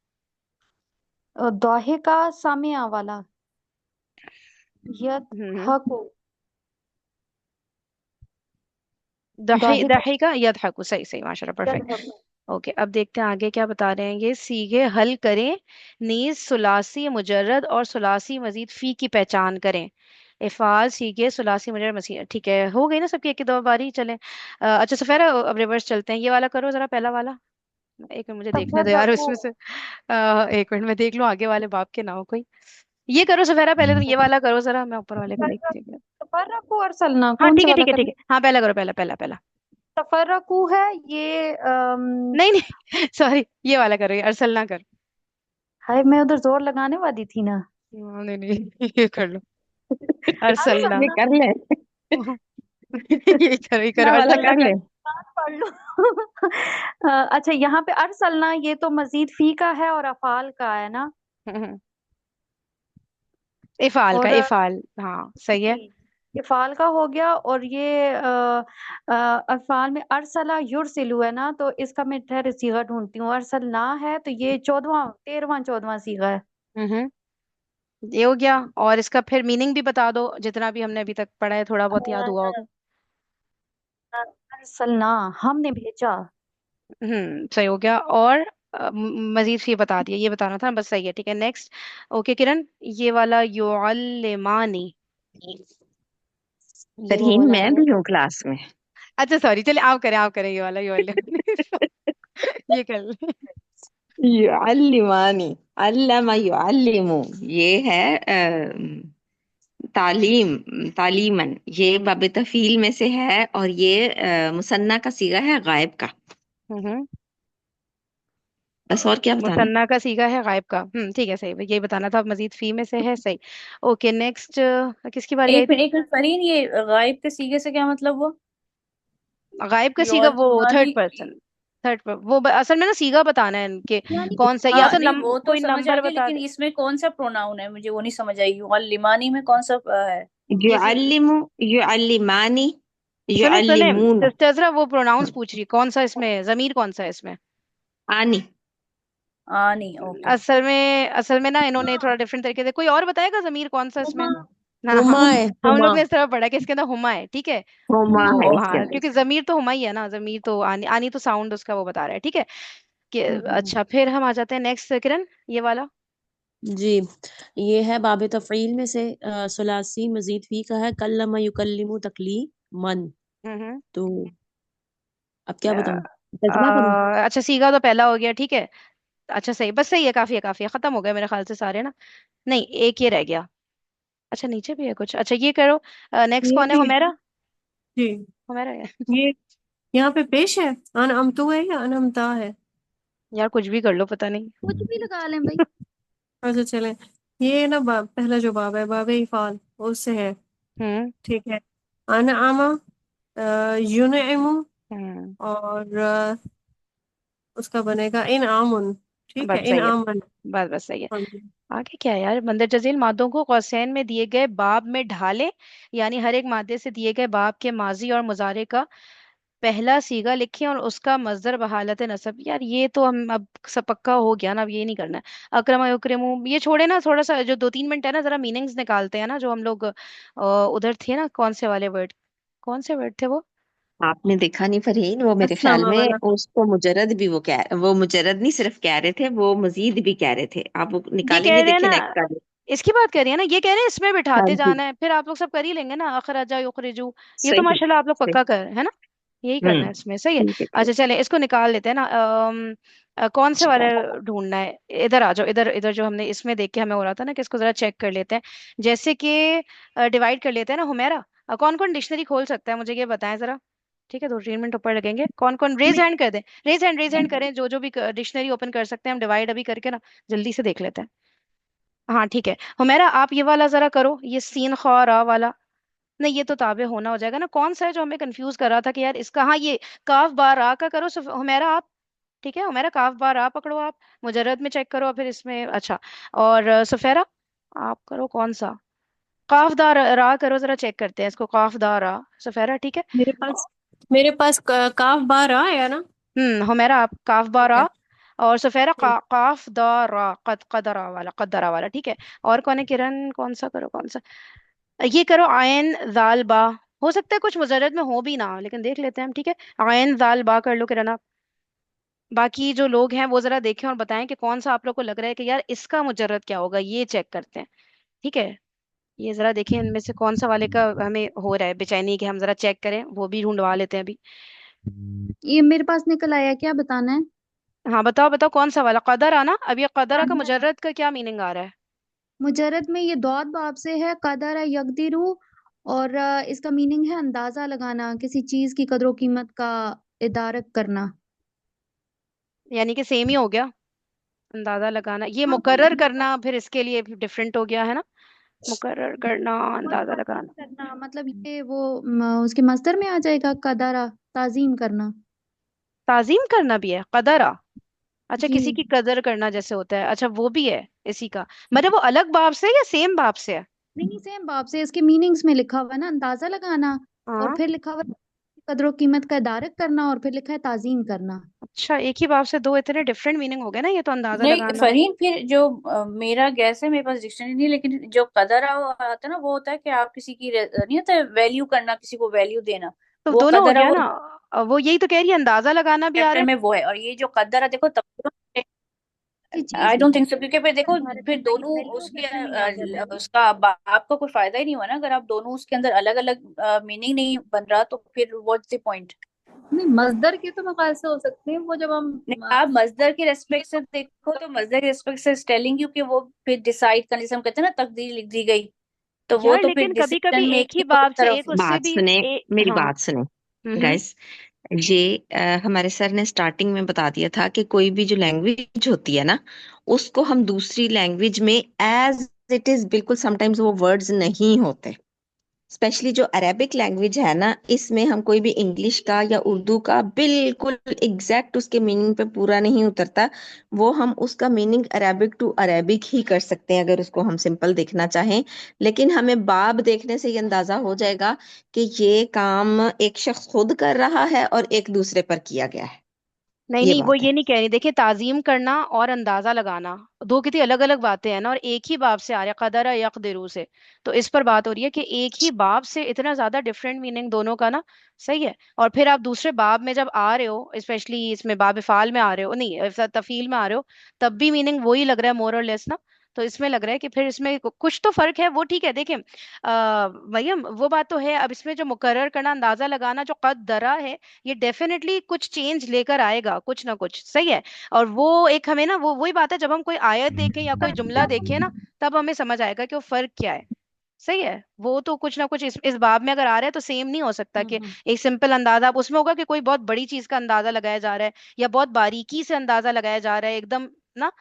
D: दाहिका सामिया वाला।
A: हम्म।
D: यदहकु।
A: दही
D: दाहिका
A: दही का यदहकु, सही सही, माशाल्लाह, परफेक्ट।
D: यदहकु।
A: ओके, अब देखते हैं आगे क्या बता रहे हैं ये। सीगे हल करें, नीज सुलासी मुजर्रद और सुलासी मजीद फी की पहचान करें। इफाल सीगे सुलासी मुजर्रद मसीह, ठीक है, हो गई ना सबकी एक ही दो बारी, चलें। अच्छा सफेरा, अब रिवर्स चलते हैं, ये वाला करो जरा, पहला वाला। एक मिनट मुझे देखने दो यार
D: तफर्रकु।
A: उसमें से। एक मिनट मैं देख लूं आगे वाले बाप के नाम कोई। ये करो सफेरा, पहले तुम ये वाला करो जरा, मैं ऊपर वाले को देखती हूँ।
D: तफर्रकु अरसलना,
A: हाँ
D: कौन
A: ठीक
D: सा
A: है
D: वाला
A: ठीक है ठीक
D: करना?
A: है, हाँ पहला करो, पहला पहला पहला।
D: तफर्रकु है ये।
A: नहीं नहीं सॉरी, ये वाला करो, ये अरसल ना कर।
D: हाय, मैं उधर जोर लगाने वाली थी ना।
A: नहीं नहीं ये कर लो, अरसल ना।
C: ये
D: अरसलना।
C: कर ले,
A: ये करो
C: ना वाला
A: अरसल ना
C: कर
A: कर।
C: ले।
D: पढ़ लो। अच्छा, यहाँ पे अरसलना ये तो मजीद फी का है और अफाल का है ना।
A: इफाल का,
D: और
A: इफाल, हाँ सही है।
D: जी, इफाल का हो गया। और ये अफाल में अरसला युरसिलु है ना, तो इसका मैं ठहर सीगा ढूंढती हूँ। अरसलना है तो ये 14वां 13वां 14वां सीगा है।
A: हम्म, ये हो गया। और इसका फिर मीनिंग भी बता दो, जितना भी हमने अभी तक पढ़ा है, थोड़ा बहुत याद हुआ होगा।
D: अरसलना, हमने भेजा।
A: सही हो गया। और मजीद फी बता दिया, ये बताना था बस, सही है। ठीक है, नेक्स्ट। ओके किरण, ये वाला युअल्लिमानी, ये वो
C: तरहीन
A: वाला
C: मैं
A: है।
C: भी हूँ क्लास में।
A: अच्छा सॉरी, चलिए आप करें ये वाला युअल्लिमानी। ये कर ले।
C: युअल्लिमानी, अल्लमा युअल्लिमु, ये है तालीम, तालीमन, ये बाब तफील में से है, और ये मुसन्ना का सीगा है गायब का।
A: हम्म,
C: बस और क्या बताना।
A: मुसन्ना का सीगा है गायब का, ठीक है, सही, यही बताना था, मजीद फी में से है, सही। ओके नेक्स्ट, किसकी बारी आई थी?
F: एक मिनट फरहीन, ये गायब के सीगे से क्या मतलब वो?
A: गायब का सीगा, वो
F: युअल्लिमानी।
A: थर्ड पर्सन, असल में ना सीगा बताना है इनके,
G: यानी
A: कौन सा, या
F: हाँ
A: तो
F: नहीं, वो तो
A: कोई
F: समझ आ
A: नंबर
F: गया,
A: बता
F: लेकिन
A: दे।
F: इसमें कौन सा प्रोनाउन है मुझे वो नहीं समझ आई। युअल्लिमानी में कौन सा है?
A: ये सी,
C: युअल्लिमु, युअल्लिमानी,
A: सुने सुने
C: युअल्लिमून।
A: सिस्टर, जरा वो प्रोनाउंस पूछ रही, कौन सा इसमें जमीर, कौन सा है इसमें?
C: आनी।
F: नहीं, ओके।
A: असल में ना इन्होंने थोड़ा डिफरेंट तरीके से, कोई और बताएगा जमीर कौन सा इसमें?
G: हुमा।
A: ना हाँ,
C: हुमा है,
A: हम
C: हुमा।
A: लोग ने इस तरह पढ़ा कि इसके अंदर हुमा है, ठीक है।
C: हुमा
A: तो
C: है इसके
A: हाँ,
C: अंदर।
A: क्योंकि जमीर तो हुमा ही है ना, जमीर तो आनी, आनी तो साउंड उसका वो बता रहा है, ठीक है। कि
C: हम्म।
A: अच्छा, फिर हम आ जाते हैं नेक्स्ट, किरण, ये वाला।
I: जी, ये है बाब तफ़ईल में से सुलासी मजीद फी का है, कल्लमा युकल्लिमु तकलीमन।
A: हम्म।
I: तो अब क्या
A: अ,
I: बताऊं, तर्जमा करूं?
A: अच्छा सीगा तो पहला हो गया, ठीक है। अच्छा सही, बस सही है, काफी है, काफी है, खत्म हो गए मेरे ख्याल से सारे ना। नहीं, एक ये रह गया। अच्छा नीचे भी है कुछ, अच्छा ये करो। नेक्स्ट
E: ये
A: कौन है,
E: भी
A: हुमेरा?
E: जी,
A: हुमेरा है।
E: ये यहाँ पे पेश है, अनअमतु है या अनअमता है?
A: यार कुछ भी कर लो, पता नहीं।
G: कुछ भी लगा लें भाई।
E: अच्छा चलें, ये ना पहला जो बाब है, बाब इफ़ाल, उससे है।
A: हम्म
E: ठीक है, अनअमा, युनइमु,
A: हम्म
E: और उसका बनेगा इनआमुन। ठीक है,
A: बस सही है,
E: इनआमन।
A: बस सही है।
E: हाँ जी।
A: आगे क्या है यार, बंदर जजील मादों को कौसैन में दिए गए बाब में ढाले, यानी हर एक मादे से दिए गए बाब के माजी और मुजारे का पहला सीगा लिखें और उसका मजदर बहालत नसब। यार ये तो हम अब सब पक्का हो गया ना, अब ये नहीं करना है। अकरमा युकरिमु ये छोड़े ना, थोड़ा सा जो 2-3 मिनट है ना, जरा मीनिंग्स निकालते हैं ना, जो हम लोग उधर थे ना, कौन से वाले वर्ड, कौन से वर्ड थे वो?
C: आपने देखा नहीं फरहीन, वो मेरे ख्याल
E: अस्नामा
C: में
E: वाला।
C: उसको मुजर्रद भी, वो मुजर्रद नहीं सिर्फ कह रहे थे, वो मजीद भी कह रहे थे। आप वो
A: ये कह
C: निकालेंगे,
A: रहे हैं
C: देखिए
A: ना,
C: नेक्स्ट वाले।
A: इसकी बात कर रही है ना, ये कह रहे हैं इसमें
C: हाँ
A: बिठाते
C: जी,
A: जाना है, फिर आप लोग सब कर ही लेंगे ना, अखराजा युखरिजू। ये तो
C: सही
A: माशाल्लाह आप लोग
C: सही।
A: पक्का कर, है ना? यही करना है इसमें, सही है।
C: ठीक है
A: अच्छा
C: ठीक
A: चले इसको निकाल लेते हैं ना। कौन से वाले ढूंढना है? इधर आ जाओ, इधर इधर जो हमने इसमें देख के हमें हो रहा था ना कि इसको जरा चेक कर लेते हैं। जैसे कि डिवाइड कर लेते हैं ना हुमेरा। कौन कौन डिक्शनरी खोल सकता है मुझे ये बताएं जरा। ठीक है, 2-3 मिनट ऊपर लगेंगे। कौन कौन रेज हैंड कर दें, रेज हैंड करें जो जो भी डिक्शनरी ओपन कर सकते हैं, हम डिवाइड अभी करके ना जल्दी से देख लेते हैं। हाँ ठीक है, हुमेरा आप ये वाला जरा करो, ये सीन खौरा वाला। नहीं ये तो ताबे होना हो जाएगा ना। कौन सा है जो हमें कंफ्यूज कर रहा था कि यार इसका, हाँ ये काफ बार आ का करो हुमेरा आप। ठीक है हुमेरा, काफ बार आ पकड़ो आप, मुजर्रद में चेक करो, और फिर इसमें अच्छा। और सफेरा आप करो कौन सा, काफ दार रा करो, जरा चेक करते हैं इसको, काफ दार रा सफेरा। ठीक है।
E: मेरे पास काफ बार आया ना।
A: हुमेरा आप काफ बार
E: ठीक
A: आ,
E: है।
A: और सफेरा
E: ठीक।
A: काफ दारा कदरा वाला। ठीक है। और कौन है, किरण कौन सा करो, कौन सा, ये करो आयन जाल बा। हो सकता है कुछ मुजररद में हो भी ना, लेकिन देख लेते हैं हम। ठीक है, आयन जाल बा कर लो किरण आप। बाकी जो लोग हैं वो जरा देखें और बताएं कि कौन सा आप लोग को लग रहा है कि यार इसका मुजर्रद क्या होगा, ये चेक करते हैं। ठीक है, ये जरा देखें इनमें से कौन सा वाले का हमें हो रहा है बेचैनी कि हम जरा चेक करें, वो भी ढूंढवा लेते हैं अभी।
G: ये मेरे पास निकल आया, क्या बताना है?
A: हाँ बताओ बताओ कौन सा वाला, कदर आना। अब ये कदर का
G: कदर।
A: मुजर्रद का क्या मीनिंग आ रहा है?
G: मुजर्रद में ये दौद बाब से है, कदर है यकदिरू। और इसका मीनिंग है अंदाजा लगाना, किसी चीज की कदर कीमत का इदारक करना।
A: यानी कि सेम ही हो गया, अंदाजा लगाना। ये
G: हाँ
A: मुकर्रर करना फिर इसके लिए डिफरेंट हो गया है ना, मुकर्रर करना,
G: और
A: अंदाजा
G: ताजीम
A: लगाना।
G: करना मतलब ये वो उसके मस्दर में आ जाएगा, कदरा, ताजीम करना।
A: ताजीम करना भी है कदरा? अच्छा,
G: जी।
A: किसी की कदर करना जैसे होता है, अच्छा वो भी है इसी का। मतलब वो अलग बाब से है या सेम बाब से है?
G: नहीं, सेम बाब से, इसके मीनिंग्स में लिखा हुआ है ना, अंदाजा लगाना। और
A: हाँ।
G: फिर लिखा हुआ है कदर कीमत का इदारक करना, और फिर लिखा है ताजीम करना।
A: अच्छा, एक ही बाब से दो इतने डिफरेंट मीनिंग हो गए ना, ये तो अंदाजा
F: नहीं
A: लगाना।
F: फरहीन, फिर जो मेरा गैस है, मेरे पास डिक्शनरी नहीं, लेकिन जो कदर आता है ना, वो होता है कि आप किसी की नहीं होता है वैल्यू करना, किसी को वैल्यू देना।
A: तो
F: वो
A: दोनों हो
F: कदर
A: गया
F: वो
A: ना। वो यही तो कह रही है, अंदाजा लगाना भी आ रहा
F: चैप्टर
A: है।
F: में वो है, और ये जो कदर है देखो तब,
G: किसी चीज
F: आई
G: की
F: डोंट थिंक सो, क्योंकि फिर देखो,
G: हमारे
F: फिर
G: पास
F: दोनों
G: वैल्यू
F: उसके
G: डिफरेंट आ जाता है।
F: उसका बाप का कोई फायदा ही नहीं हुआ ना, अगर आप दोनों उसके अंदर अलग अलग मीनिंग नहीं बन रहा, तो फिर व्हाट्स द पॉइंट।
H: नहीं, मजदर के तो मकाल से हो सकते हैं, वो जब हम
F: नहीं, आप मजदर की रेस्पेक्ट से देखो, तो मजदर की रेस्पेक्ट से टेलिंग यू कि वो फिर डिसाइड करने, जैसे हम कहते हैं ना, तकदीर लिख दी गई, तो वो
A: यार
F: तो फिर
A: लेकिन कभी कभी
F: डिसीजन
A: एक ही
F: मेकिंग उस
A: बाब से,
F: तरफ।
A: एक उससे
C: बात
A: भी
C: सुने, मेरी
A: हाँ।
C: बात सुने
A: हम्म।
C: गाइस। ये हमारे सर ने स्टार्टिंग में बता दिया था कि कोई भी जो लैंग्वेज होती है ना, उसको हम दूसरी लैंग्वेज में एज इट इज, बिल्कुल समटाइम्स वो वर्ड्स नहीं होते। स्पेशली जो अरेबिक लैंग्वेज है ना, इसमें हम कोई भी इंग्लिश का या उर्दू का बिल्कुल एग्जैक्ट उसके मीनिंग पे पूरा नहीं उतरता। वो हम उसका मीनिंग अरेबिक टू अरेबिक ही कर सकते हैं, अगर उसको हम सिंपल देखना चाहें। लेकिन हमें बाब देखने से ये अंदाजा हो जाएगा कि ये काम एक शख्स खुद कर रहा है और एक दूसरे पर किया गया है।
A: नहीं
C: ये
A: नहीं, वो
C: बात
A: ये
C: है।
A: नहीं कह रही। देखिए, ताजीम करना और अंदाजा लगाना दो कितनी अलग अलग बातें हैं ना, और एक ही बाब से आ रहा है, कदर यकदिरू से। तो इस पर बात हो रही है कि एक ही बाब से इतना ज्यादा डिफरेंट मीनिंग दोनों का ना। सही है। और फिर आप दूसरे बाब में जब आ रहे हो, स्पेशली इसमें बाब फाल में आ रहे हो, नहीं तफील में आ रहे हो, तब भी मीनिंग वही लग रहा है मोर और लेस ना। तो इसमें लग रहा है कि फिर इसमें कुछ तो फर्क है, वो ठीक है। देखें मरियम, वो बात तो है। अब इसमें जो मुकर्रर करना, अंदाजा लगाना, जो कद दरा है, ये डेफिनेटली कुछ चेंज लेकर आएगा, कुछ ना कुछ। सही है। और वो एक हमें ना, वो वही बात है, जब हम कोई आयत देखें या कोई जुमला देखें ना, तब हमें समझ आएगा कि वो फर्क क्या है। सही है। वो तो कुछ ना कुछ इस बाब में अगर आ रहा है तो सेम नहीं हो सकता कि
G: हम्म।
A: एक सिंपल अंदाजा अब उसमें होगा कि कोई बहुत बड़ी चीज का अंदाजा लगाया जा रहा है, या बहुत बारीकी से अंदाजा लगाया जा रहा है एकदम ना।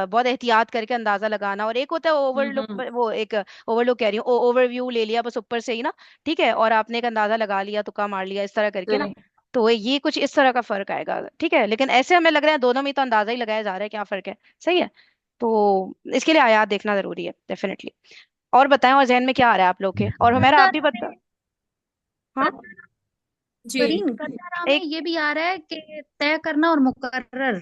A: बहुत एहतियात करके अंदाजा लगाना, और एक होता है ओवरलुक,
G: हम्म।
A: वो एक ओवरलुक कह रही हूँ, ओवरव्यू ले लिया बस ऊपर से ही ना। ठीक है, और आपने एक अंदाजा लगा लिया, तुक्का मार लिया इस तरह करके ना।
F: जी।
A: तो ये कुछ इस तरह का फर्क आएगा। ठीक है, लेकिन ऐसे हमें लग रहा है दोनों में तो अंदाजा ही लगाया जा रहा है, क्या फर्क है। सही है। तो इसके लिए आयात देखना जरूरी है डेफिनेटली। और बताएं, और जहन में क्या आ रहा है आप लोग के, और हमारा आप भी बता। हाँ।
E: जी।
G: फरीन, कदरा में
A: एक
G: ये भी आ रहा है कि तय करना और मुकर्रर।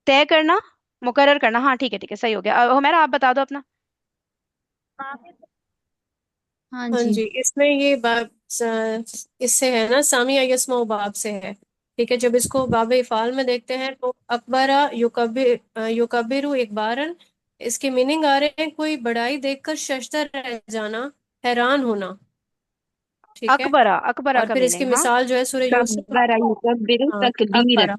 A: तय करना, मुकर्रर करना, हाँ ठीक है ठीक है, सही हो गया। हमारा आप बता दो अपना।
G: हाँ
E: हाँ
G: जी।
E: जी, इसमें ये बाब इससे है ना, सामिया यस्मा बाब से है। ठीक है, जब इसको बाब इफ़ाल में देखते हैं तो अकबरा युकबिरु इकबारन, इसके मीनिंग आ रहे हैं कोई बड़ाई देखकर शशदर रह जाना, हैरान होना। ठीक है।
A: अकबरा, अकबरा
E: और
A: का
E: फिर इसकी
A: मीनिंग, हाँ।
E: मिसाल जो है सूर्य यूसुफ।
C: कब्बरा युकब्बिरु
E: हाँ,
C: तकबीरन।
E: अकबरा।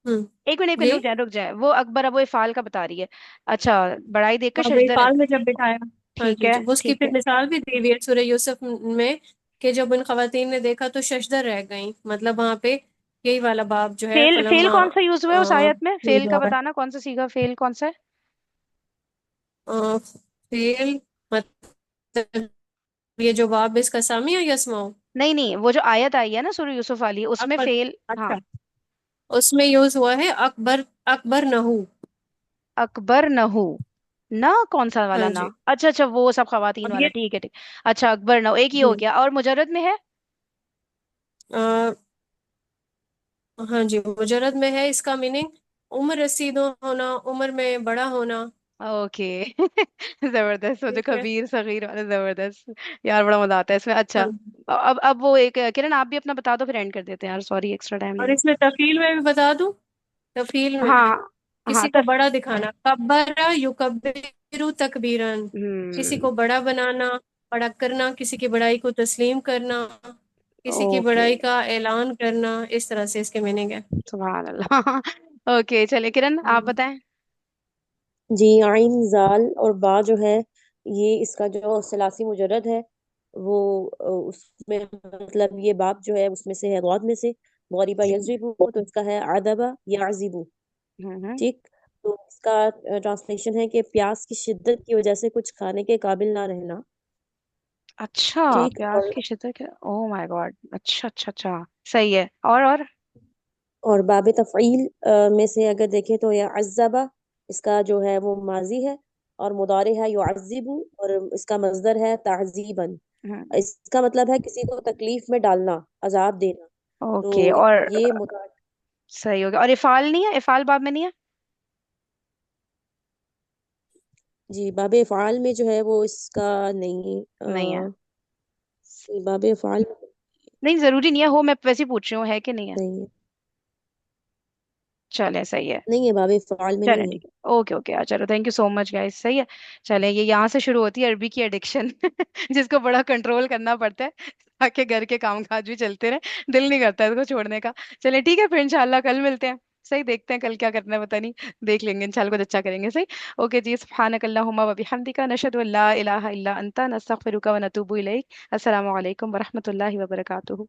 E: हम्म।
A: एक मिनट
E: जी।
A: रुक जाए, रुक जाए, वो अकबरा वो इफाल का बता रही है। अच्छा, बड़ाई देखकर
E: बाबे
A: सजदे
E: इफाल
A: रख।
E: में जब बिठाया। हाँ
A: ठीक
E: जी
A: है,
E: जी, वो उसकी
A: ठीक
E: फिर
A: है।
E: मिसाल भी दी हुई है सूर्य यूसुफ में, कि जब उन खवातीन ने देखा तो शशदर रह गई, मतलब वहां पे यही वाला बाब जो है
A: फेल, फेल
E: फलम्मा।
A: कौन सा यूज हुआ है उस आयत में? फेल
E: यूज
A: का
E: हो रहा
A: बताना, कौन सा सीगा फेल कौन सा है?
E: है फेल, मतलब ये जो बाब इसका सामी है यसमाओ।
A: नहीं नहीं, वो जो आयत आई है ना सूरह यूसुफ वाली, उसमें
E: अकबर।
A: फेल, हाँ।
E: अच्छा, उसमें यूज हुआ है अकबर, अकबर नहू।
A: अकबर नहू, ना कौन सा वाला
E: हाँ
A: ना?
E: जी।
A: अच्छा अच्छा, वो सब खवातीन
E: अब
A: वाला,
E: ये
A: ठीक है ठीक। अच्छा, अकबर नहू एक ही हो गया, और मुजर्रद में है?
E: आ, हाँ जी, मुजर्रद में है इसका मीनिंग उम्र रसीदों होना, उम्र में बड़ा होना।
A: ओके। जबरदस्त, वो जो
E: ठीक है।
A: कबीर सगीर वाला, जबरदस्त। यार बड़ा मजा आता है इसमें। अच्छा,
E: हाँ जी।
A: अब वो एक किरण आप भी अपना बता दो, फिर एंड कर देते हैं यार, सॉरी एक्स्ट्रा टाइम ले
E: और
A: लिया।
E: इसमें तफील में भी बता दूं। तफील में
A: हाँ हाँ,
E: किसी को बड़ा दिखाना, कब्बरा युकब्बिरु तकबीरन। किसी को बड़ा बनाना, बड़ा करना, किसी की बड़ाई को तस्लीम करना, किसी की
A: ओके,
E: बड़ाई का ऐलान करना, इस तरह से इसके मीनिंग है।
A: सुभान अल्लाह। ओके चलिए किरण, आप
E: हम्म।
A: बताएं।
I: जी, आइन जाल और बा जो है, ये इसका जो सलासी मुजर्रद है वो उसमें मतलब ये बाप जो है उसमें से है, गौद में से। गौरिबा यजरिबू, तो इसका है अदबा याजिबू।
A: हम्म।
I: ठीक। तो इसका ट्रांसलेशन है कि प्यास की शिद्दत की वजह से कुछ खाने के काबिल ना रहना।
A: अच्छा,
I: ठीक।
A: प्याज की शिद्दत के, ओह माय गॉड, अच्छा अच्छा अच्छा, सही है। और
I: और बाब तफ़ईल में से अगर देखें तो यह अज़्ज़बा, इसका जो है वो माजी है, और मुदारे है युअज़्ज़िबु, और इसका मज़दर है ताज़ीबन।
A: हम्म,
I: इसका मतलब है किसी को तकलीफ में डालना, अजाब देना।
A: ओके,
I: तो
A: और
I: ये मुदा
A: सही हो गया। और इफाल नहीं है? इफाल बाब में नहीं है?
I: जी, बाब फ़ाल में जो है वो इसका नहीं
A: नहीं है?
I: बाब फ़ाल में
A: नहीं, जरूरी नहीं है हो, मैं वैसे ही पूछ रही हूँ, है कि नहीं है?
I: नहीं है।
A: चले, सही है।
I: नहीं है, बाब फ़ाल में
A: चले
I: नहीं है।
A: ठीक है, ओके ओके यार, चलो thank you so much guys, सही है। चले, ये यहाँ से शुरू होती है अरबी की एडिक्शन। जिसको बड़ा कंट्रोल करना पड़ता है, ताकि घर के कामकाज भी चलते रहे, दिल नहीं करता है इसको छोड़ने का। चले ठीक है, फिर इंशाल्लाह कल मिलते हैं। सही, देखते हैं कल क्या करना है, पता नहीं, देख लेंगे इंशाल्लाह, कुछ अच्छा करेंगे, सही। ओके जी, सुब्हानकल्लाहुम्मा व बिहम्दिका, नशहदु अल्ला इलाहा इल्ला अंता, नस्तगफिरुका व नतूबु इलैक। अस्सलामु अलैकुम व रहमतुल्लाहि व बरकातुहू।